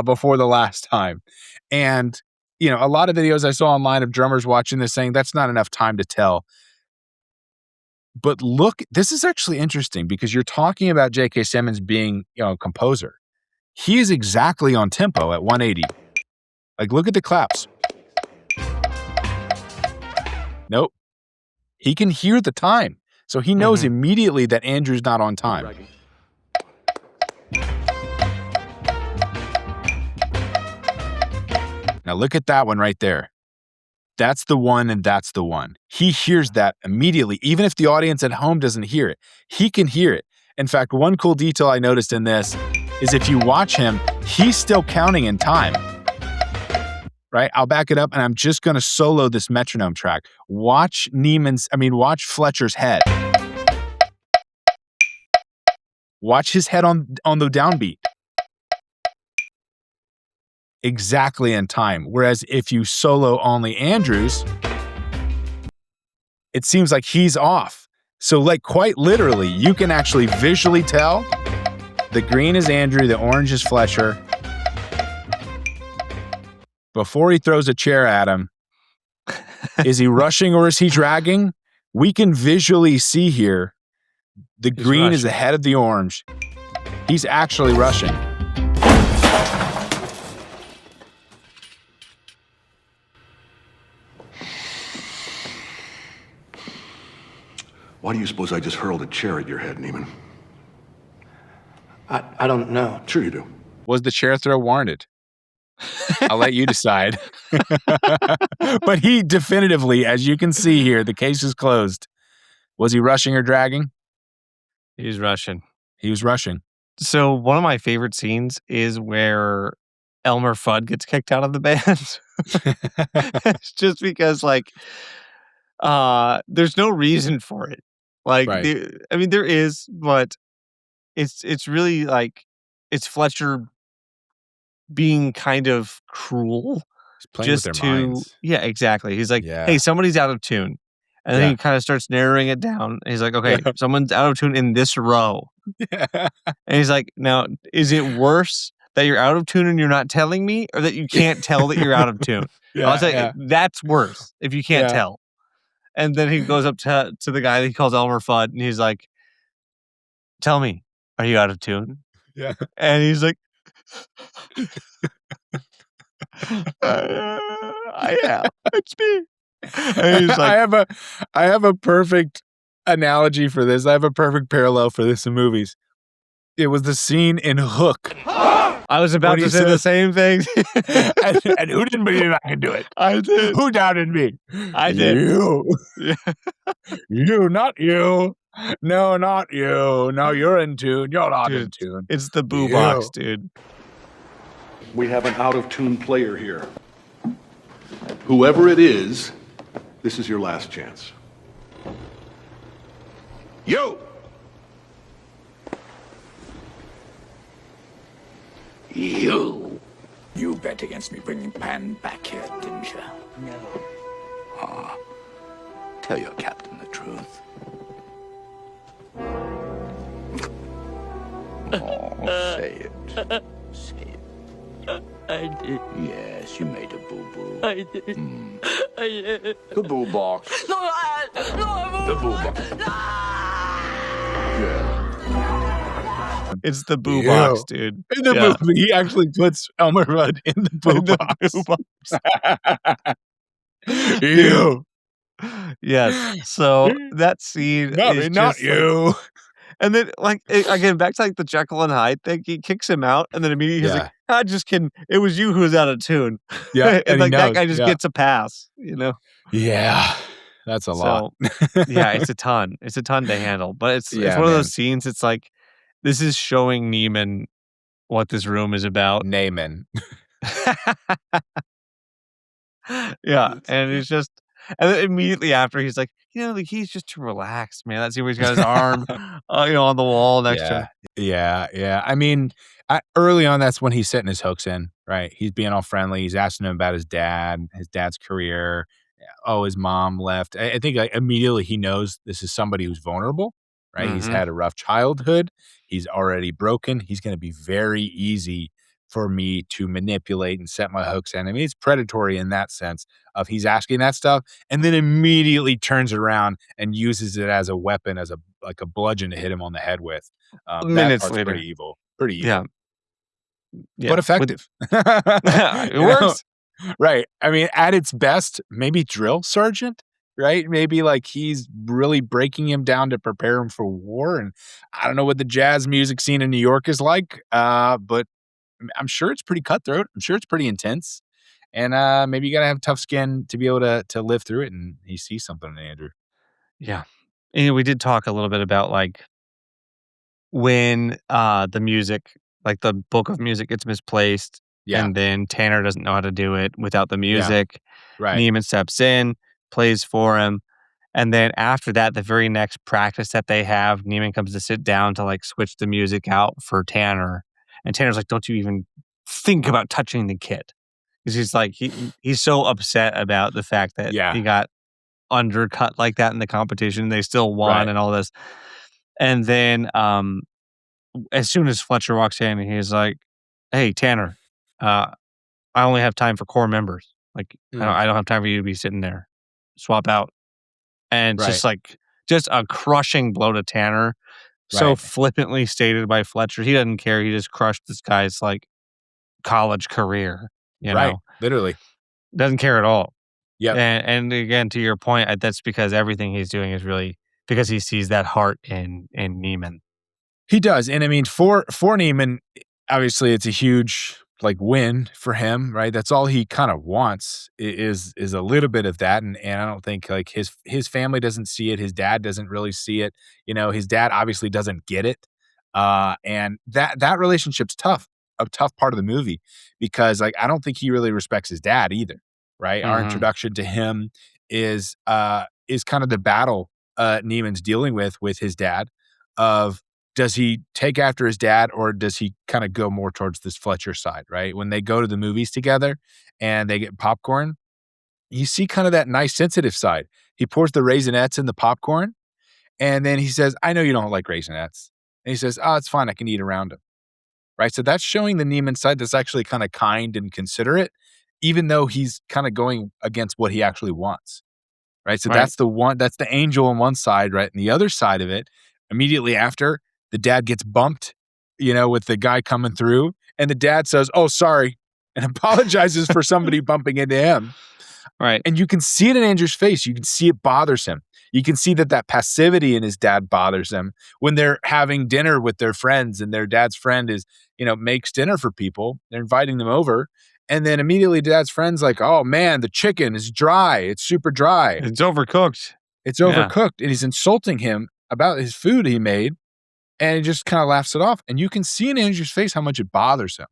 before the last time. And, you know, a lot of videos I saw online of drummers watching this saying that's not enough time to tell. But look, this is actually interesting because you're talking about J.K. Simmons being, you know, a composer. He is exactly on tempo at 180. Like, look at the claps. Nope. He can hear the time. So he knows immediately that Andrew's not on time. Now look at that one right there. That's the 1 and that's the 1. He hears that immediately, even if the audience at home doesn't hear it. He can hear it. In fact, one cool detail I noticed in this is if you watch him, he's still counting in time. Right? I'll back it up and I'm just going to solo this metronome track. Watch Fletcher's head. Watch his head on the downbeat. Exactly in time. Whereas if you solo only Andrews, it seems like he's off. So like quite literally, you can actually visually tell the green is Andrew, the orange is Fletcher. Before he throws a chair at him, is he rushing or is he dragging? We can visually see here the green is ahead of the orange. He's actually rushing. Why do you suppose I just hurled a chair at your head, Neiman? I don't know. Sure you do. Was the chair throw warranted? I'll let you decide. But he definitively, as you can see here, the case is closed. Was he rushing or dragging? He was rushing. He was rushing. So one of my favorite scenes is where Elmer Fudd gets kicked out of the band. It's just because there's no reason for it. Right. There is, but it's really it's Fletcher being kind of cruel. He's playing with their minds. Yeah, exactly. He's like, Yeah. hey, somebody's out of tune. And then he kind of starts narrowing it down. And he's like, okay, someone's out of tune in this row. Yeah. And he's like, now, is it worse that you're out of tune and you're not telling me, or that you can't tell that you're out of tune? I'll say that's worse if you can't tell. And then he goes up to the guy that he calls Elmer Fudd, and he's like, tell me, are you out of tune? Yeah. And he's like, I am. It's me. And he's like, I have a perfect analogy for this. I have a perfect parallel for this in movies. It was the scene in Hook. I was about to say the same thing. and who didn't believe I could do it? I did. Who doubted me? I did. You. You, not you. No, not you. No, you're in tune. You're not in tune. It's the boo box, dude. We have an out-of-tune player here. Whoever it is, this is your last chance. Yo! You bet against me bringing Pan back here, didn't you? No. Tell your captain the truth. Say it. Say it. I did. Yes, you made a boo-boo. I did. I did. The boo box. No, The boo box. Yeah. It's the boo box, dude. In the movie, he actually puts Elmer Fudd in the boo box. You. Yes. So that scene is not just you. And then, again, back to the Jekyll and Hyde thing, he kicks him out, and then immediately he's like, "I just kidding. It was you who was out of tune." Yeah, and that guy just gets a pass, Yeah, that's a lot. Yeah, it's a ton. It's a ton to handle, but it's one of those scenes. It's like this is showing Neiman what this room is about. Neiman. Yeah, and it's just. And then immediately after, he's like, he's just too relaxed, man. That's where he's got his arm, on the wall next to him. Yeah. I mean, early on, that's when he's setting his hooks in, right? He's being all friendly. He's asking him about his dad's career. Oh, his mom left. I think immediately he knows this is somebody who's vulnerable, right? Mm-hmm. He's had a rough childhood. He's already broken. He's going to be very easy for me to manipulate and set my hooks in. I mean, it's predatory in that sense of he's asking that stuff and then immediately turns it around and uses it as a weapon, as a bludgeon to hit him on the head with. Minutes later. Pretty evil. Pretty evil. Yeah. But effective. It works. Right. I mean, at its best, maybe drill sergeant, right? Maybe he's really breaking him down to prepare him for war. And I don't know what the jazz music scene in New York is like, but I'm sure it's pretty cutthroat. I'm sure it's pretty intense. And maybe you got to have tough skin to be able to live through it. And he sees something in Andrew. Yeah. And we did talk a little bit about when the music, the book of music gets misplaced. Yeah. And then Tanner doesn't know how to do it without the music. Yeah. Right. Neiman steps in, plays for him. And then after that, the very next practice that they have, Neiman comes to sit down to switch the music out for Tanner. And Tanner's like, don't you even think about touching the kid. Because he's so upset about the fact that he got undercut like that in the competition. They still won and all this. And then as soon as Fletcher walks in, he's like, hey, Tanner, I only have time for core members. I don't have time for you to be sitting there. Swap out. And just a crushing blow to Tanner. So flippantly stated by Fletcher. He doesn't care. He just crushed this guy's college career. You know? Literally. Doesn't care at all. Yeah. And again, to your point, that's because everything he's doing is really because he sees that heart in Neiman. He does. And I mean, for Neiman, obviously it's a huge win for him, right? That's all he kind of wants is a little bit of that. And I don't think his family doesn't see it. His dad doesn't really see it. His dad obviously doesn't get it. And that relationship's tough a tough part of the movie because like I don't think he really respects his dad either, right? Our introduction to him is kind of the battle Neiman's dealing with his dad of does he take after his dad or does he kind of go more towards this Fletcher side, right? When they go to the movies together and they get popcorn, you see kind of that nice sensitive side. He pours the raisinets in the popcorn and then he says, I know you don't like raisinets. And he says, oh, it's fine. I can eat around them. Right. So that's showing the Neiman side that's actually kind of kind and considerate, even though he's kind of going against what he actually wants. Right. So that's the angel on one side. Right. And the other side of it, immediately after, the dad gets bumped, with the guy coming through. And the dad says, oh, sorry, and apologizes for somebody bumping into him. Right. And you can see it in Andrew's face. You can see it bothers him. You can see that passivity in his dad bothers him when they're having dinner with their friends and their dad's friend is, makes dinner for people. They're inviting them over. And then immediately dad's friend's like, oh man, the chicken is dry. It's super dry. It's overcooked. It's overcooked. And he's insulting him about his food he made. And he just kind of laughs it off. And you can see in Andrew's face how much it bothers him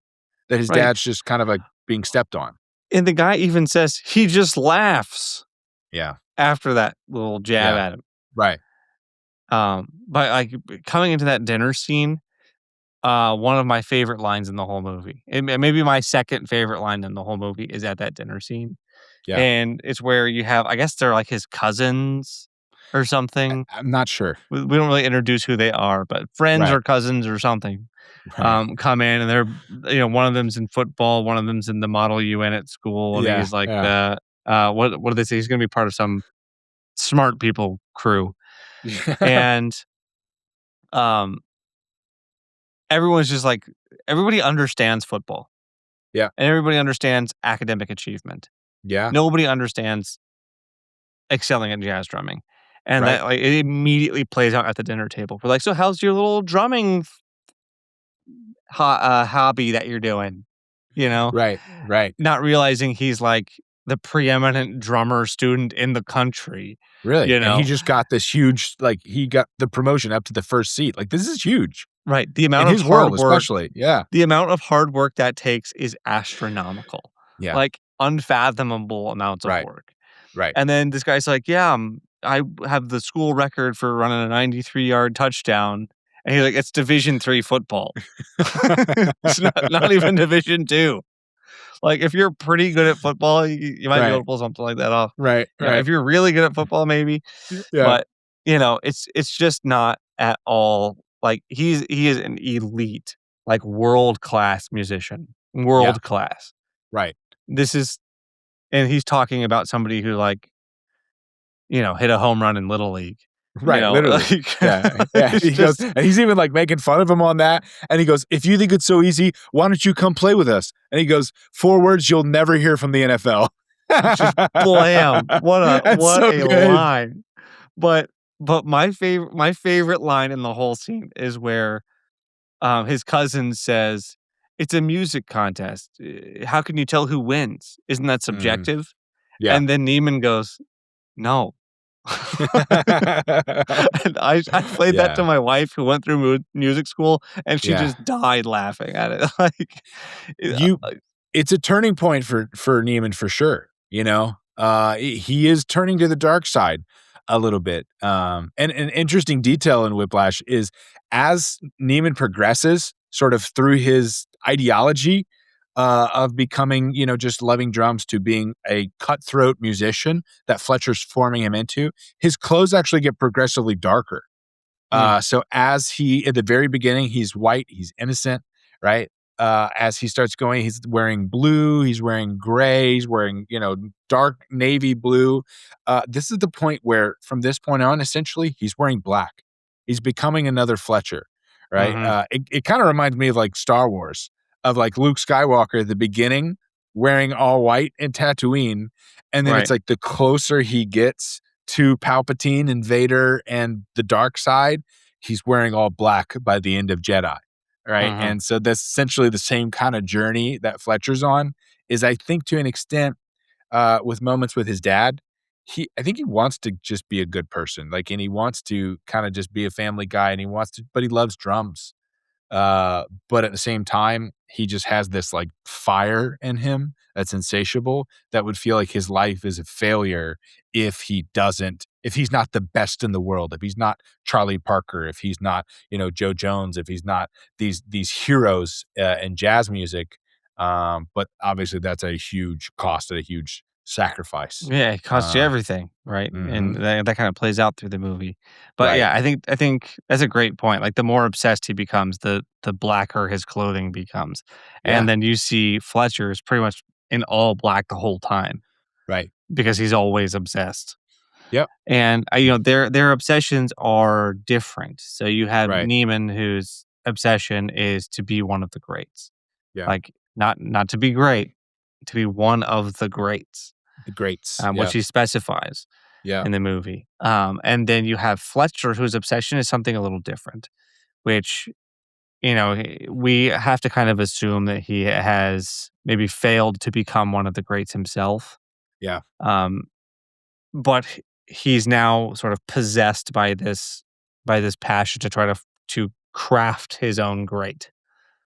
that his dad's just kind of like being stepped on. And the guy even says he just laughs. Yeah. After that little jab at him. Right. But like coming into that dinner scene, one of my favorite lines in the whole movie, and maybe my second favorite line in the whole movie is at that dinner scene. Yeah. And it's where you have, I guess they're like his cousins or something. I'm not sure. We don't really introduce who they are, but friends or cousins or something come in and they're, one of them's in football, one of them's in the Model UN at school. And he's like, what do they say? He's going to be part of some smart people crew. And everyone's just like, everybody understands football. Yeah. And everybody understands academic achievement. Yeah. Nobody understands excelling at jazz drumming. And that like it immediately plays out at the dinner table. We're like, so how's your little drumming hobby that you're doing? Right. Not realizing he's like the preeminent drummer student in the country. Really? And he just got this huge, like he got the promotion up to the first seat. Like this is huge. Right. The amount in of his hard world, work, especially. Yeah. The amount of hard work that takes is astronomical. Yeah. Like unfathomable amounts of work. Right. And then this guy's like, yeah, I have the school record for running a 93-yard touchdown. And he's like, it's Division III football. It's not even Division II. Like, if you're pretty good at football, you might be able to pull something like that off. Right. If you're really good at football, maybe. Yeah. But, it's just not at all. Like, he is an elite, like, world-class musician. World-class. Right. And he's talking about somebody who, like, hit a home run in Little League. Right, literally. He goes, and he's even like making fun of him on that. And he goes, if you think it's so easy, why don't you come play with us? And he goes, 4 words you'll never hear from the NFL. Just blam. What a good. line. But my favorite line in the whole scene is where his cousin says, it's a music contest. How can you tell who wins? Isn't that subjective? Yeah. And then Neiman goes, no. And I played that to my wife who went through music school and she just died laughing at it. Like it's a turning point for Neiman for sure. He is turning to the dark side a little bit. And an interesting detail in Whiplash is as Neiman progresses sort of through his ideology of becoming, just loving drums to being a cutthroat musician that Fletcher's forming him into, his clothes actually get progressively darker. So as at the very beginning, he's white, he's innocent, right? As he starts going, he's wearing blue, he's wearing gray, he's wearing, dark navy blue. This is the point where from this point on, essentially, he's wearing black. He's becoming another Fletcher, right? It kind of reminds me of like Star Wars, of like Luke Skywalker at the beginning wearing all white in Tatooine. And then it's like the closer he gets to Palpatine and Vader and the dark side, he's wearing all black by the end of Jedi. Right. And so that's essentially the same kind of journey that Fletcher's on is I think to an extent with moments with his dad, I think he wants to just be a good person. Like, and he wants to kind of just be a family guy and but he loves drums. But at the same time, he just has this like fire in him that's insatiable that would feel like his life is a failure if he's not the best in the world, if he's not Charlie Parker, if he's not, Joe Jones, if he's not these heroes in jazz music. But obviously that's a huge cost and a huge sacrifice. Yeah, it costs you everything, right? And Mhm. that kind of plays out through the movie. But Right. yeah, I think that's a great point. Like the more obsessed he becomes, the blacker his clothing becomes. Yeah. And then you see Fletcher is pretty much in all black the whole time Right. because he's always obsessed. Yep. And their obsessions are different. So you have Right. Neiman, whose obsession is to be one of the greats. Yeah. Like not to be great, to be one of the greats, The greats. which Yeah. he specifies Yeah. in the movie. And then you have Fletcher, whose obsession is something a little different, which we have to kind of assume that he has maybe failed to become one of the greats himself. Yeah. But he's now sort of possessed by this passion to try to craft his own great,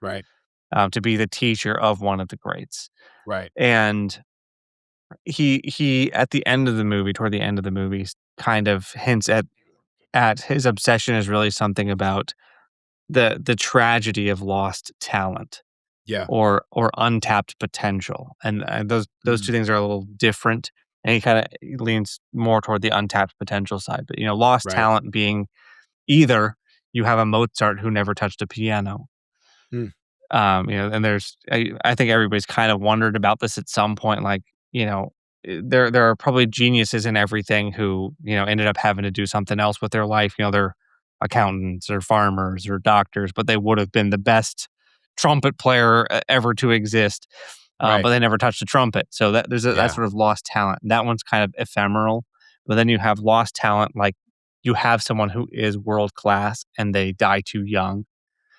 Right. to be the teacher of one of the greats. Right. And he at the end of the movie, toward the end of the movie, kind of hints at his obsession is really something about the tragedy of lost talent Yeah. or untapped potential, and those two things are a little different. And he kind of leans more toward the untapped potential side, but lost Right. talent being either you have a Mozart who never touched a piano. Hmm. And I think everybody's kind of wondered about this at some point. Like, there are probably geniuses in everything who, ended up having to do something else with their life. They're accountants or farmers or doctors, but they would have been the best trumpet player ever to exist. Right. But they never touched a trumpet. So that that's sort of lost talent. That one's kind of ephemeral. But then you have lost talent, like you have someone who is world class and they die too young.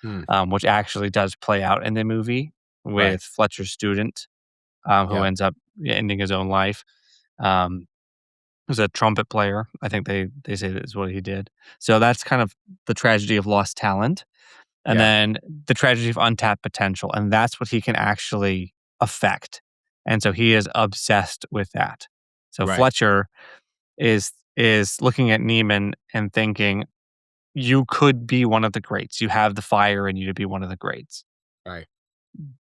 Hmm. Which actually does play out in the movie with Right. Fletcher's student, who Yeah. ends up ending his own life. Who's a trumpet player. I think they say that is what he did. So that's kind of the tragedy of lost talent. And Yeah. then the tragedy of untapped potential. And that's what he can actually affect. And so he is obsessed with that. So Right. Fletcher is looking at Neiman and thinking, you could be one of the greats. You have the fire in you to be one of the greats. Right.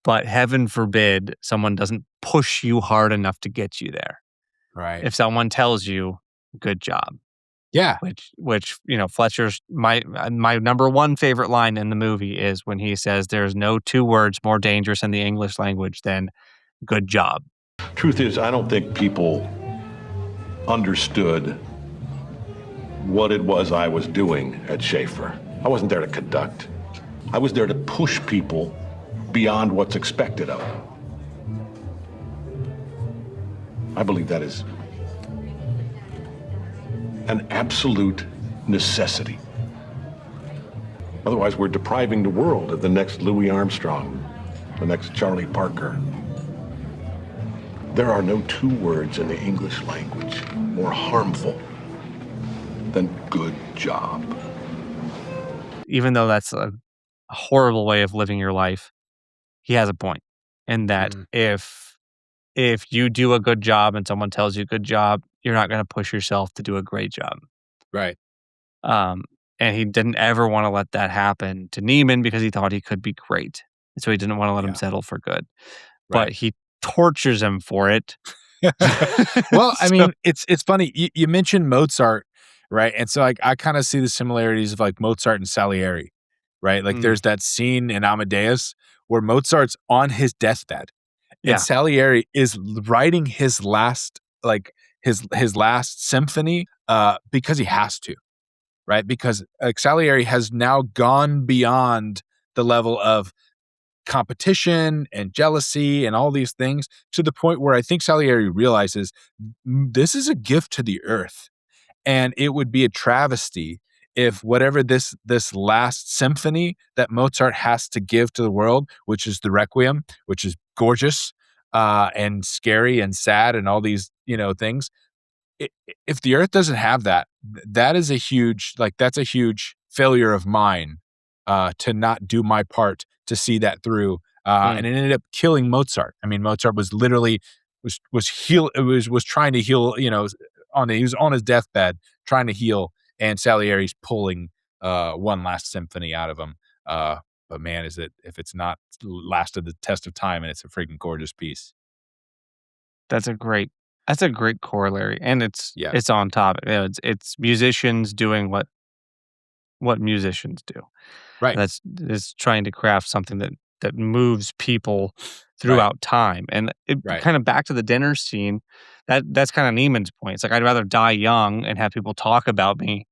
But heaven forbid someone doesn't push you hard enough to get you there. Right. If someone tells you, good job. Yeah. Which Fletcher's my number one favorite line in the movie is when he says there's no two words more dangerous in the English language than good job. Truth is, I don't think people understood what it was I was doing at Schaefer. I wasn't there to conduct. I was there to push people beyond what's expected of them. I believe that is an absolute necessity. Otherwise, we're depriving the world of the next Louis Armstrong, the next Charlie Parker. There are no two words in the English language more harmful than good job. Even though that's a horrible way of living your life, he has a point in that if you do a good job and someone tells you good job, you're not going to push yourself to do a great job. Right. And he didn't ever want to let that happen to Neiman because he thought he could be great. So he didn't want to let him settle for good. Right. But he tortures him for it. Well, I mean, it's funny. You mentioned Mozart, right? And so I kind of see the similarities of like Mozart and Salieri, right? Like there's that scene in Amadeus where Mozart's on his deathbed. And Salieri is writing his last his last symphony because he has to, right? Because Salieri has now gone beyond the level of competition and jealousy and all these things to the point where I think Salieri realizes this is a gift to the earth, and it would be a travesty if whatever this last symphony that Mozart has to give to the world, which is the Requiem, which is gorgeous and scary and sad and all these things, if the earth doesn't have that, that is a huge that's a huge failure of mine to not do my part to see that through. And it ended up killing Mozart. I mean, Mozart was literally was trying to heal, he was on his deathbed trying to heal, and Salieri's pulling one last symphony out of him. But man, if it's not lasted the test of time, and it's a freaking gorgeous piece. That's a great corollary, and it's Yeah. it's on topic. It's musicians doing what musicians do. Right. Is trying to craft something that moves people throughout time. And it kind of back to the dinner scene, that's kind of Neiman's point. It's like, I'd rather die young and have people talk about me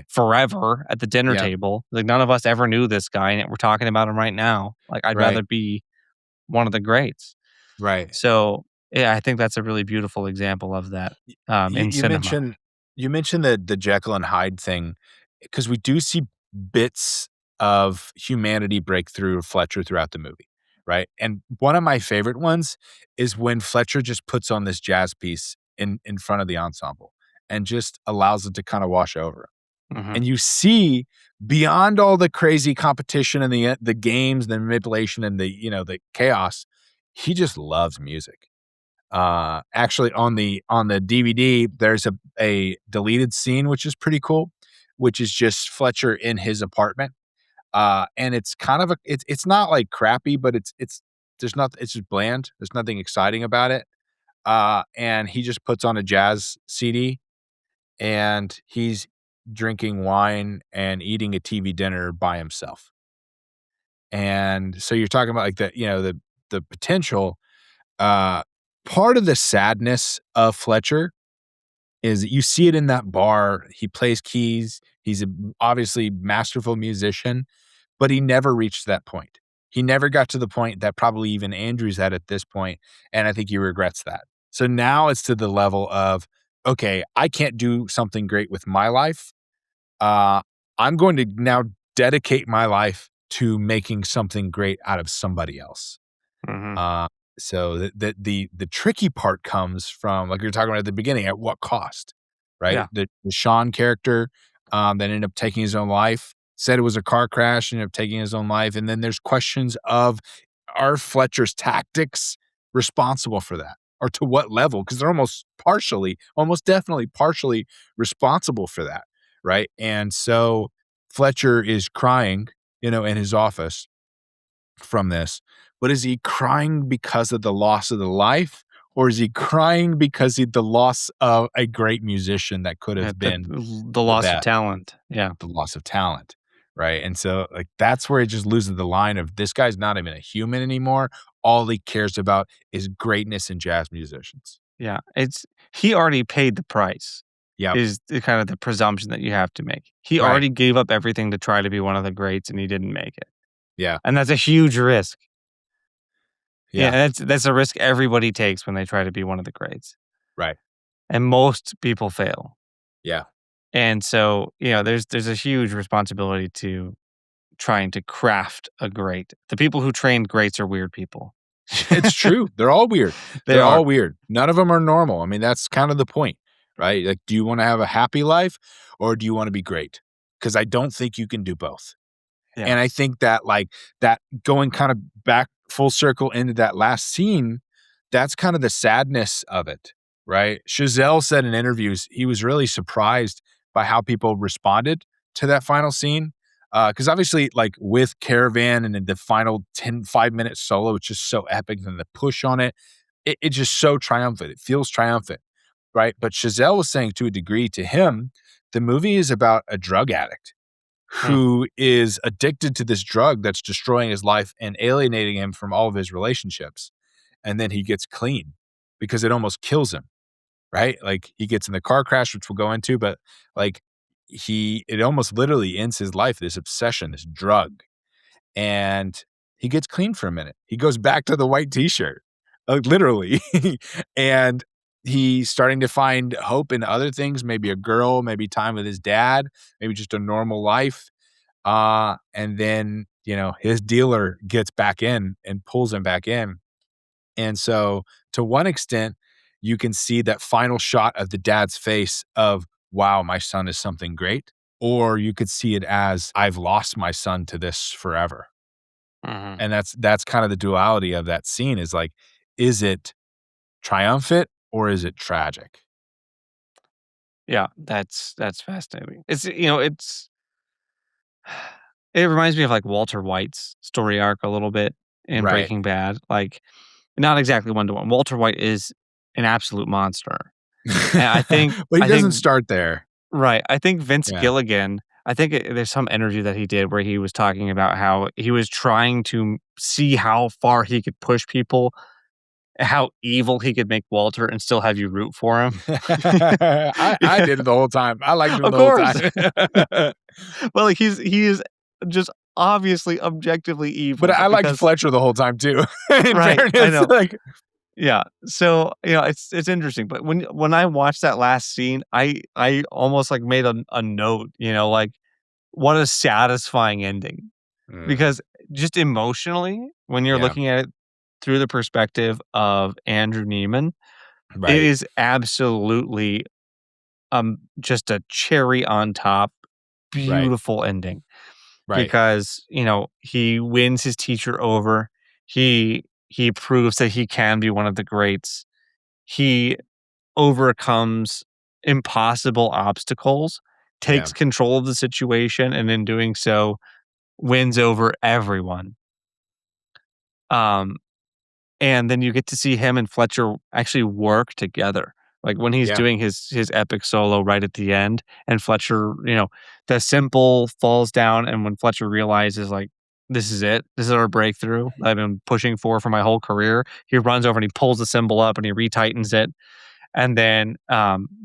forever at the dinner table. Like, none of us ever knew this guy, and we're talking about him right now. Like, I'd rather be one of the greats. Right. So yeah, I think that's a really beautiful example of that in cinema. You mentioned the Jekyll and Hyde thing, because we do see bits of humanity break through Fletcher throughout the movie, right? And one of my favorite ones is when Fletcher just puts on this jazz piece in front of the ensemble and just allows it to kind of wash over him. Mm-hmm. And you see, beyond all the crazy competition and the games, the manipulation, and the chaos, he just loves music. Actually, on the DVD, there's a deleted scene which is pretty cool, which is just Fletcher in his apartment. And it's kind of it's not like crappy, but it's just bland. There's nothing exciting about it. And he just puts on a jazz CD, and he's drinking wine and eating a TV dinner by himself. And so you're talking about like the potential. Part of the sadness of Fletcher is you see it in that bar. He plays keys. He's obviously masterful musician, but he never reached that point. He never got to the point that probably even Andrew's at this point, and I think he regrets that. So now it's to the level of, okay, I can't do something great with my life. I'm going to now dedicate my life to making something great out of somebody else. Mm-hmm. So the tricky part comes from, like you were talking about at the beginning, at what cost, right? Yeah. The Sean character that ended up taking his own life, said it was a car crash, ended up taking his own life. And then there's questions of, are Fletcher's tactics responsible for that? Or to what level? Because they're almost definitely partially responsible for that, right? And so Fletcher is crying, in his office from this. But is he crying because of the loss of the life, or is he crying because of the loss of a great musician that could have been the loss of talent? Yeah, the loss of talent, right? And so, like, that's where it just loses the line of, this guy's not even a human anymore. All he cares about is greatness in jazz musicians. Yeah, he already paid the price. Yeah, is kind of the presumption that you have to make. He already gave up everything to try to be one of the greats, and he didn't make it. Yeah, and that's a huge risk. Yeah, that's a risk everybody takes when they try to be one of the greats. Right. And most people fail. Yeah. And so, there's a huge responsibility to trying to craft a great. The people who trained greats are weird people. It's true. They're all weird. They're all weird. None of them are normal. I mean, that's kind of the point, right? Like, do you want to have a happy life, or do you want to be great? Because I don't think you can do both. Yeah. And I think that, like, that going kind of back full circle into that last scene, that's kind of the sadness of it, right? Chazelle said in interviews he was really surprised by how people responded to that final scene. Because obviously, like, with Caravan and then the final 5-minute solo, it's just so epic, and the push on it's just so triumphant. It feels triumphant, right? But Chazelle was saying, to a degree, to him, the movie is about a drug addict who is addicted to this drug that's destroying his life and alienating him from all of his relationships. And then he gets clean because it almost kills him, right? Like, he gets in the car crash, which we'll go into, but like, it almost literally ends his life, this obsession, this drug. And he gets clean for a minute. He goes back to the white t-shirt, literally. And he's starting to find hope in other things, maybe a girl, maybe time with his dad, maybe just a normal life. And then, his dealer gets back in and pulls him back in. And so, to one extent, you can see that final shot of the dad's face of, wow, my son is something great. or you could see it as I've lost my son to this forever. Mhm. And that's kind of the duality of that scene is like, is it triumphant or is it tragic? Yeah, that's fascinating. It's it reminds me of like Walter White's story arc a little bit in Right. Breaking Bad. Like not exactly one to one. Walter White is an absolute monster. And But he I doesn't think start there. right. I think Vince Yeah. Gilligan, there's some interview that he did where he was talking about how he was trying to see how far he could push people, how evil he could make Walter and still have you root for him. I did it the whole time. I liked him Of the whole course. time. Well, like he is just obviously objectively evil. But I liked because Fletcher the whole time too. In right, I fairness, know. like Yeah. So, it's interesting. But when I watched that last scene, I almost like made a note, like what a satisfying ending. Because just emotionally, when you're Yeah. looking at it through the perspective of Andrew Neiman, it Right. is absolutely just a cherry on top, Right. beautiful ending. Right. Because, he wins his teacher over. He proves that he can be one of the greats. He overcomes impossible obstacles, Yeah. takes control of the situation, and in doing so, wins over everyone. Um, and then you get to see him and Fletcher actually work together. Like when he's Yeah. doing his epic solo right at the end, and Fletcher, the cymbal falls down, and when Fletcher realizes like this is it, this is our breakthrough that I've been pushing for my whole career, he runs over and he pulls the cymbal up and he retightens it, and then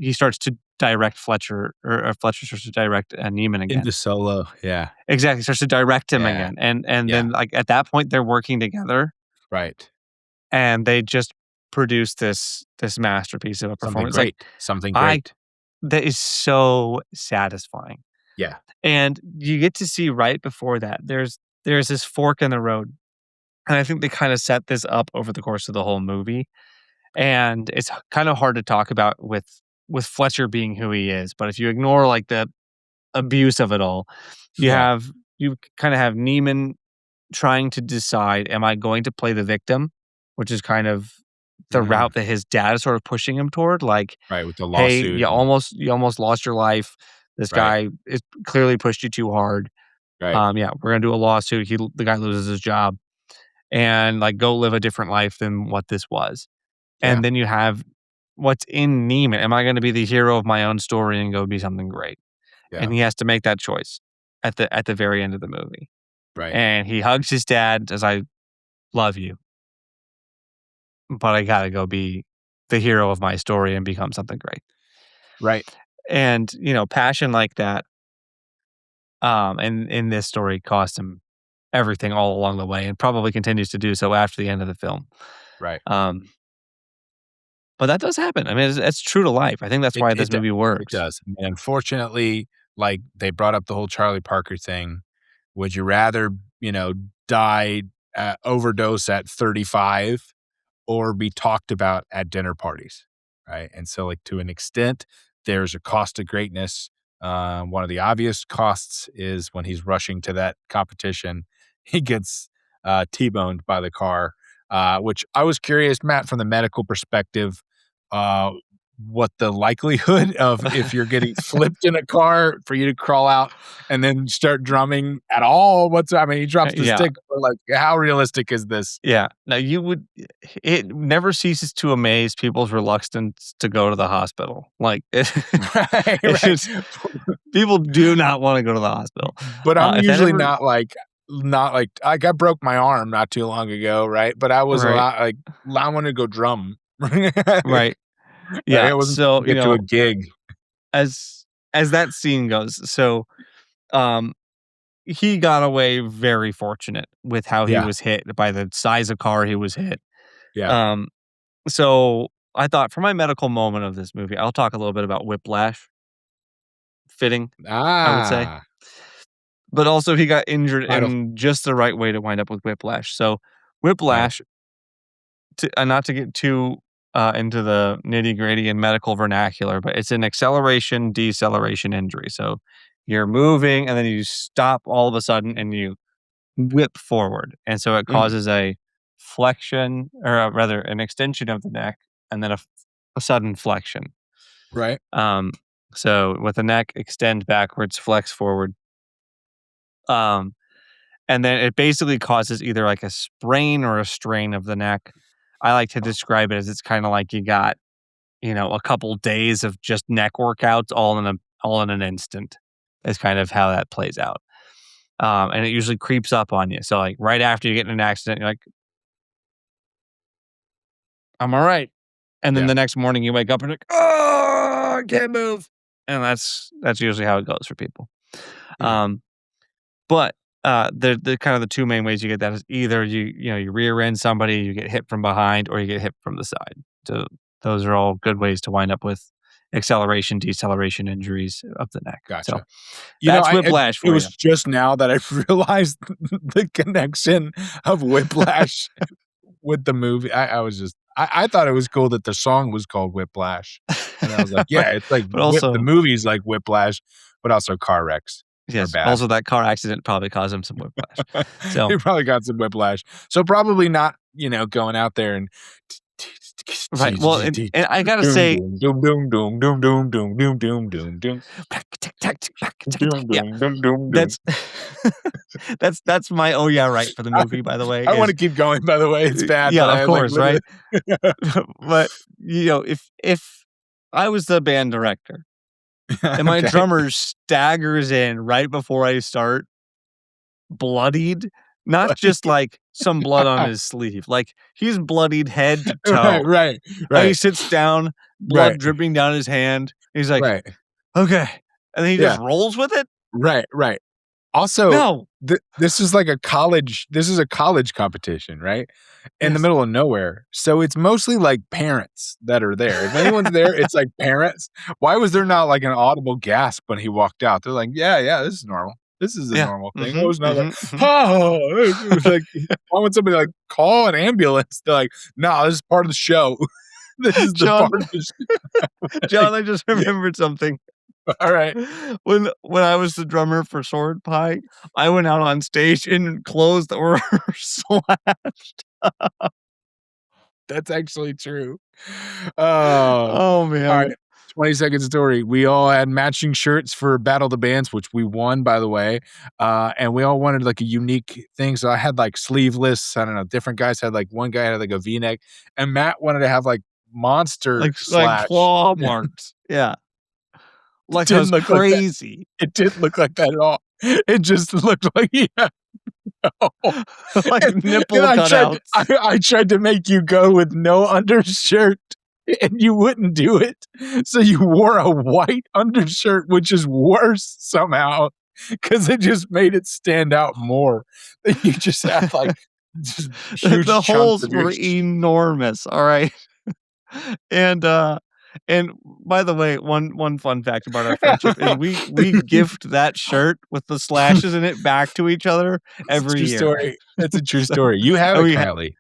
he starts to direct Fletcher, or Fletcher starts to direct Neiman again. Into solo. Yeah. Exactly, starts to direct him Yeah. again, and Yeah. then like at that point they're working together, Right. and they just produce this masterpiece of a Something performance. Like great. Something I great. that is so satisfying. Yeah. And you get to see right before that, there's this fork in the road. And I think they kind of set this up over the course of the whole movie. And it's kind of hard to talk about with Fletcher being who he is. But if you ignore like the abuse of it all, Yeah. you kind of have Neiman trying to decide, am I going to play the victim, which is kind of the route that his dad is sort of pushing him toward. Like, Right. With the hey, lawsuit. you almost lost your life. This Right. guy is clearly pushed you too hard. Right. Yeah, we're gonna do a lawsuit. The guy loses his job, and like go live a different life than what this was. Yeah. And then you have what's in Neiman. Am I going to be the hero of my own story and go be something great? Yeah. And he has to make that choice at the very end of the movie. Right. And he hugs his dad, says, "I love you, but I gotta go be the hero of my story and become something great." Right. And passion like that, and in this story, cost him everything all along the way, and probably continues to do so after the end of the film. Right. But that does happen. I mean, it's true to life. I think that's why this movie It works. does. And unfortunately, like they brought up the whole Charlie Parker thing. Would you rather, die overdose at 35 or be talked about at dinner parties? Right. And so like to an extent, there's a cost of greatness. One of the obvious costs is when he's rushing to that competition, he gets T-boned by the car, which I was curious, Matt, from the medical perspective, what the likelihood of if you're getting flipped in a car for you to crawl out and then start drumming at all. He drops the Yeah. stick, but like how realistic is this? Yeah. Now it never ceases to amaze people's reluctance to go to the hospital. Like Right. people do not want to go to the hospital. But I'm if that usually ever- not like I broke my arm not too long ago, right? But I was a Right. lot like I want to go drum. right. Right? Yeah. I wasn't So, get to a gig. as that scene goes, so he got away very fortunate with how he Yeah. was hit by the size of car he was hit. Yeah. So I thought for my medical moment of this movie, I'll talk a little bit about Whiplash. Fitting, I would say. But also he got injured Vital. in just the right way to wind up with Whiplash. So Whiplash, not to get too into the nitty gritty and medical vernacular, but it's an acceleration deceleration injury. So you're moving, and then you stop all of a sudden, and you whip forward, and so it causes a flexion, or rather an extension of the neck, and then a sudden flexion. Right. So with the neck, extend backwards, flex forward. And then it basically causes either like a sprain or a strain of the neck. I like to describe it as it's kind of like you got, a couple days of just neck workouts all in an instant. Is kind of how that plays out. And it usually creeps up on you. So like right after you get in an accident, you're like, I'm all right. And then the next morning you wake up and you're like, oh, I can't move. And that's usually how it goes for people. But the kind of the two main ways you get that is either you rear end somebody, you get hit from behind, or you get hit from the side. So those are all good ways to wind up with acceleration, deceleration injuries of the neck. Gotcha. So that's Whiplash for you. It was just now that I realized the connection of Whiplash with the movie. I thought it was cool that the song was called Whiplash. And I was like, yeah, it's like, but also, the movie's like Whiplash, but also car wrecks. Yes. Also, that car accident probably caused him some whiplash. So he probably got some whiplash. So probably not, going out there and right. Well, and I gotta say, that's my oh yeah right for the movie. By the way, I want to keep going. By the way, it's bad. Yeah, but of course, right? But if I was the band director. And my drummer staggers in right before I start, bloodied, not just like some blood on his sleeve, like he's bloodied head to toe. Right. And he sits down, blood dripping down his hand. He's like, okay. And then he just rolls with it. Right. Also, no. This is like a college competition, right? In the middle of nowhere. So it's mostly like parents that are there. If anyone's there, it's like parents. Why was there not like an audible gasp when he walked out? They're like, yeah, this is normal. This is a normal thing. It was not like, oh, it was like, why would somebody like call an ambulance? They're like, no, this is part of the show. This is the part of the show. John, I just remembered something. All right. When I was the drummer for Sword Pie, I went out on stage in clothes that were slashed. That's actually true. Oh man. All right. 20-second story. We all had matching shirts for Battle of the Bands, which we won, by the way. And we all wanted like a unique thing. So I had like sleeveless. I don't know. Different guys had like, one guy had like a V-neck, and Matt wanted to have like monster like claw marks. Yeah. Like it was crazy. It didn't look like that at all. It just looked like like nipple cutouts. I tried to make you go with no undershirt, and you wouldn't do it. So you wore a white undershirt, which is worse somehow because it just made it stand out more. You just had like just huge the holes were enormous. All right, and by the way, one fun fact about our friendship is we gift that shirt with the slashes in it back to each other every year. Story. It's a true story. You have it, Kylie.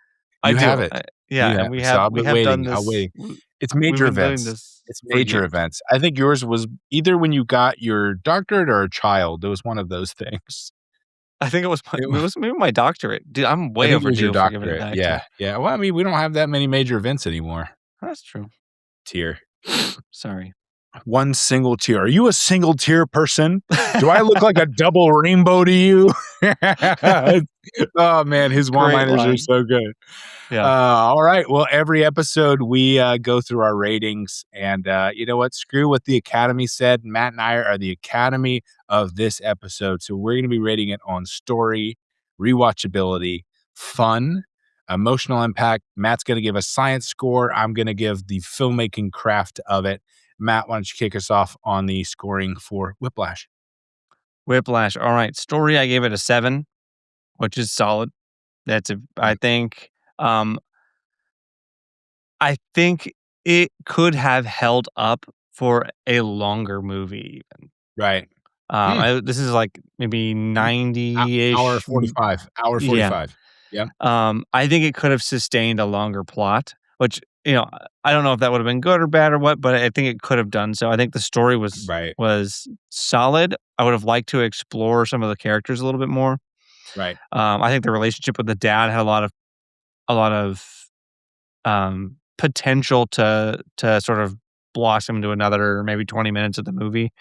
You have it. And we have done this. I'll wait. It's major events. It's major events. I think yours was either when you got your doctorate or a child. It was one of those things. I think it was maybe my doctorate. Dude, I'm way overdue for giving it back. Yeah. Well, I mean, we don't have that many major events anymore. That's true. Tier. Sorry. One single tear. Are you a single tear person? Do I look like a double rainbow to you? Oh man, his one-liners are so good. Yeah. All right. Well, every episode we go through our ratings, and you know what? Screw what the Academy said. Matt and I are the Academy of this episode, so we're going to be rating it on story, rewatchability, fun, emotional impact. Matt's going to give a science score. I'm going to give the filmmaking craft of it. Matt, why don't you kick us off on the scoring for Whiplash? Whiplash. All right. Story, I gave it a 7, which is solid. I think it could have held up for a longer movie even. Right. This is like maybe 90-ish. Hour 45. Yeah. I think it could have sustained a longer plot, which, I don't know if that would have been good or bad or what, but I think it could have done so. I think the story was solid. I would have liked to explore some of the characters a little bit more. Right. I think the relationship with the dad had a lot of potential to sort of blossom into another maybe 20 minutes of the movie.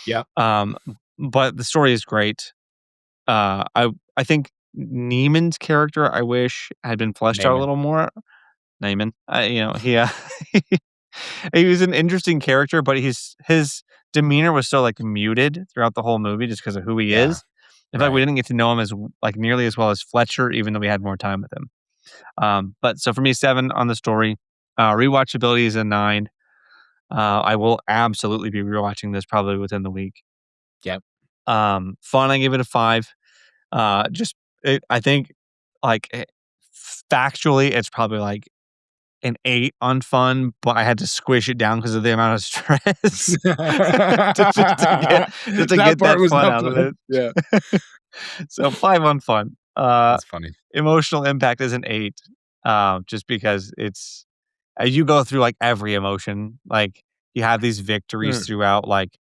Yeah. But the story is great. I think Neiman's character I wish had been fleshed out a Neiman. little more. Neiman, he was an interesting character, but his demeanor was so like muted throughout the whole movie just because of who he Yeah. is. In fact, we Right. didn't get to know him as like nearly as well as Fletcher, even though we had more time with him. But so for me, 7 on the story. Rewatchability is a 9. I will absolutely be rewatching this probably within the week. Yep. Fun, I give it a 5. I think factually, it's probably like an 8 on fun, but I had to squish it down because of the amount of stress to That get that part was fun not out of fun. it. Yeah. So 5 on fun. That's funny. Emotional impact is an 8, just because it's as you go through like every emotion, like you have these victories throughout, like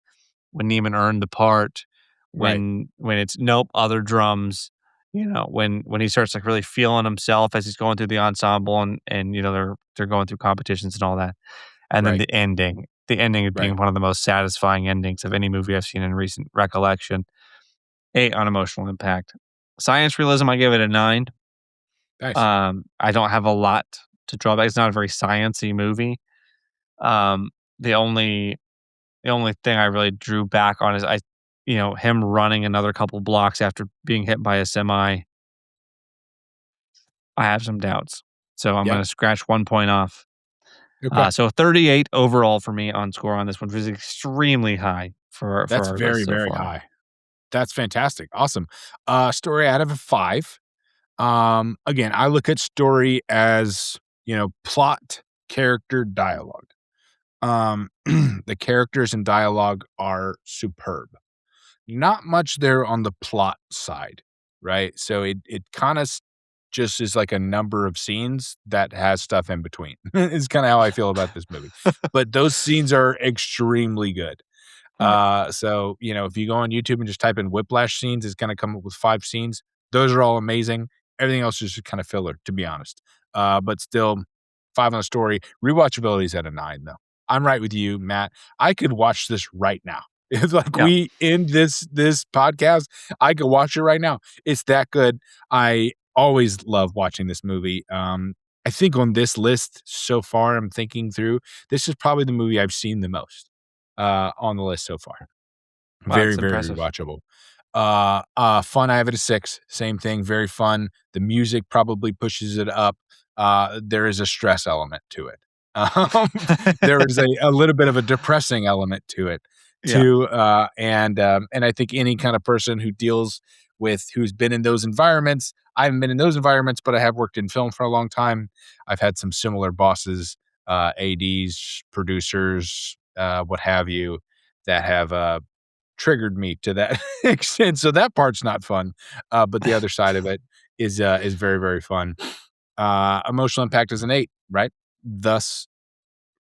when Neiman earned the part, Right. when it's nope, other drums, when he starts like really feeling himself as he's going through the ensemble and they're going through competitions and all that. And then Right. the ending of being Right. one of the most satisfying endings of any movie I've seen in recent recollection. 8 on emotional impact. Science realism, I give it a 9. Nice. I don't have a lot to draw back. It's not a very sciencey movie. The only thing I really drew back on is him running another couple blocks after being hit by a semi. I have some doubts, so I'm Yep. going to scratch 1 point off. Okay. So 38 overall for me on score on this one, which is extremely high for That's our very, list so very far. high. That's fantastic. Awesome. Story out of a 5. Again, I look at story as, plot, character, dialogue. The characters and dialogue are superb. Not much there on the plot side, right? So it kind of just is like a number of scenes that has stuff in between. Is kind of how I feel about this movie. But those scenes are extremely good. Right. So, if you go on YouTube and just type in Whiplash scenes, it's going to come up with 5 scenes. Those are all amazing. Everything else is just kind of filler, to be honest. But still, 5 on the story. Rewatchability is at a 9, though. I'm right with you, Matt. I could watch this right now. If Yeah. we end this podcast, I could watch it right now. It's that good. I always love watching this movie. I think on this list so far, I'm thinking through, this is probably the movie I've seen the most on the list so far. Wow, Very, that's very impressive. rewatchable. Fun, I have it a 6. Same thing, very fun. The music probably pushes it up. There is a stress element to it. There is a little bit of a depressing element to it Yeah. too. And I think any kind of person who's been in those environments, I haven't been in those environments, but I have worked in film for a long time. I've had some similar bosses, ADs, producers, what have you, that have triggered me to that extent. So that part's not fun. But the other side of it is very, very fun. Emotional impact is an 8, right? Thus,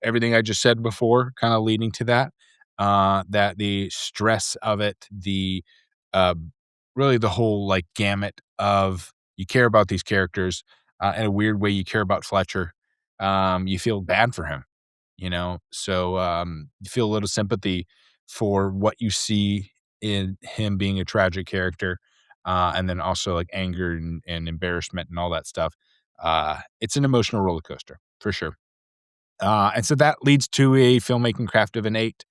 everything I just said before, kind of leading to that. That the stress of it, the really the whole like gamut of you care about these characters in a weird way. You care about Fletcher. You feel bad for him, so you feel a little sympathy for what you see in him being a tragic character, and then also like anger and embarrassment and all that stuff. It's an emotional roller coaster for sure. And so that leads to a filmmaking craft of an 8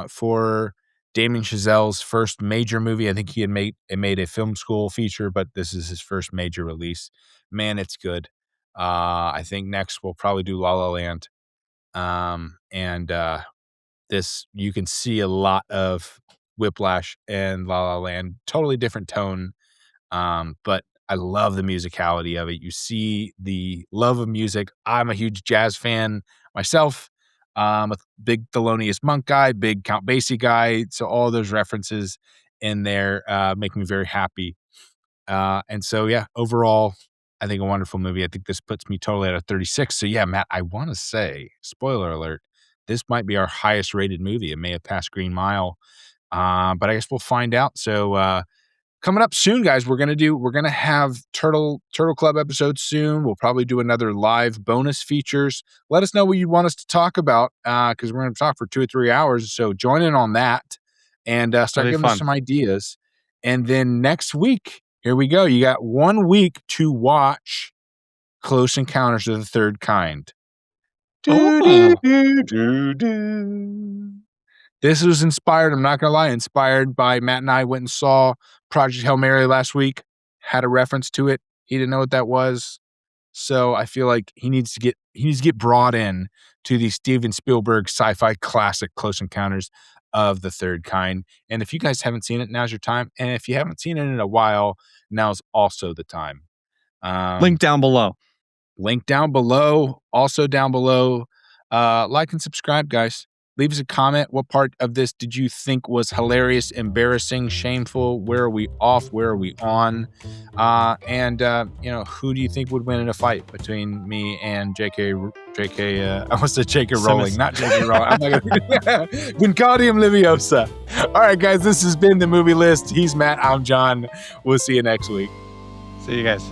for Damien Chazelle's first major movie. I think he had made a film school feature, but this is his first major release. Man, it's good. I think next we'll probably do La La Land. And this, you can see a lot of Whiplash and La La Land, totally different tone. But I love the musicality of it. You see the love of music. I'm a huge jazz fan myself. A big Thelonious Monk guy, big Count Basie guy. So all those references in there make me very happy. And so, yeah, overall, I think a wonderful movie. I think this puts me totally at a 36. So, yeah, Matt, I want to say, spoiler alert, this might be our highest rated movie. It may have passed Green Mile But I guess we'll find out. So coming up soon, guys, we're gonna have Turtle Club episodes soon. We'll probably do another live bonus features. Let us know what you want us to talk about, because we're gonna talk for 2 or 3 hours. So join in on that and start Really giving fun. us some ideas. And then next week, here we go. You got 1 week to watch Close Encounters of the Third Kind. Oh. This was inspired, I'm not going to lie, inspired by Matt and I went and saw Project Hail Mary last week, had a reference to it. He didn't know what that was. So I feel like he needs to get brought in to the Steven Spielberg sci-fi classic Close Encounters of the Third Kind. And if you guys haven't seen it, now's your time. And if you haven't seen it in a while, now's also the time. Link down below. Link down below. Also down below. Like and subscribe, guys. Leave us a comment. What part of this did you think was hilarious, embarrassing, shameful? Where are we off? Where are we on? And who do you think would win in a fight between me and JK? I was J.K. Rowling, not J.K. Rowling. I'm not gonna Wingardium Leviosa. All right, guys, this has been the Movie List. He's Matt. I'm John. We'll see you next week. See you guys.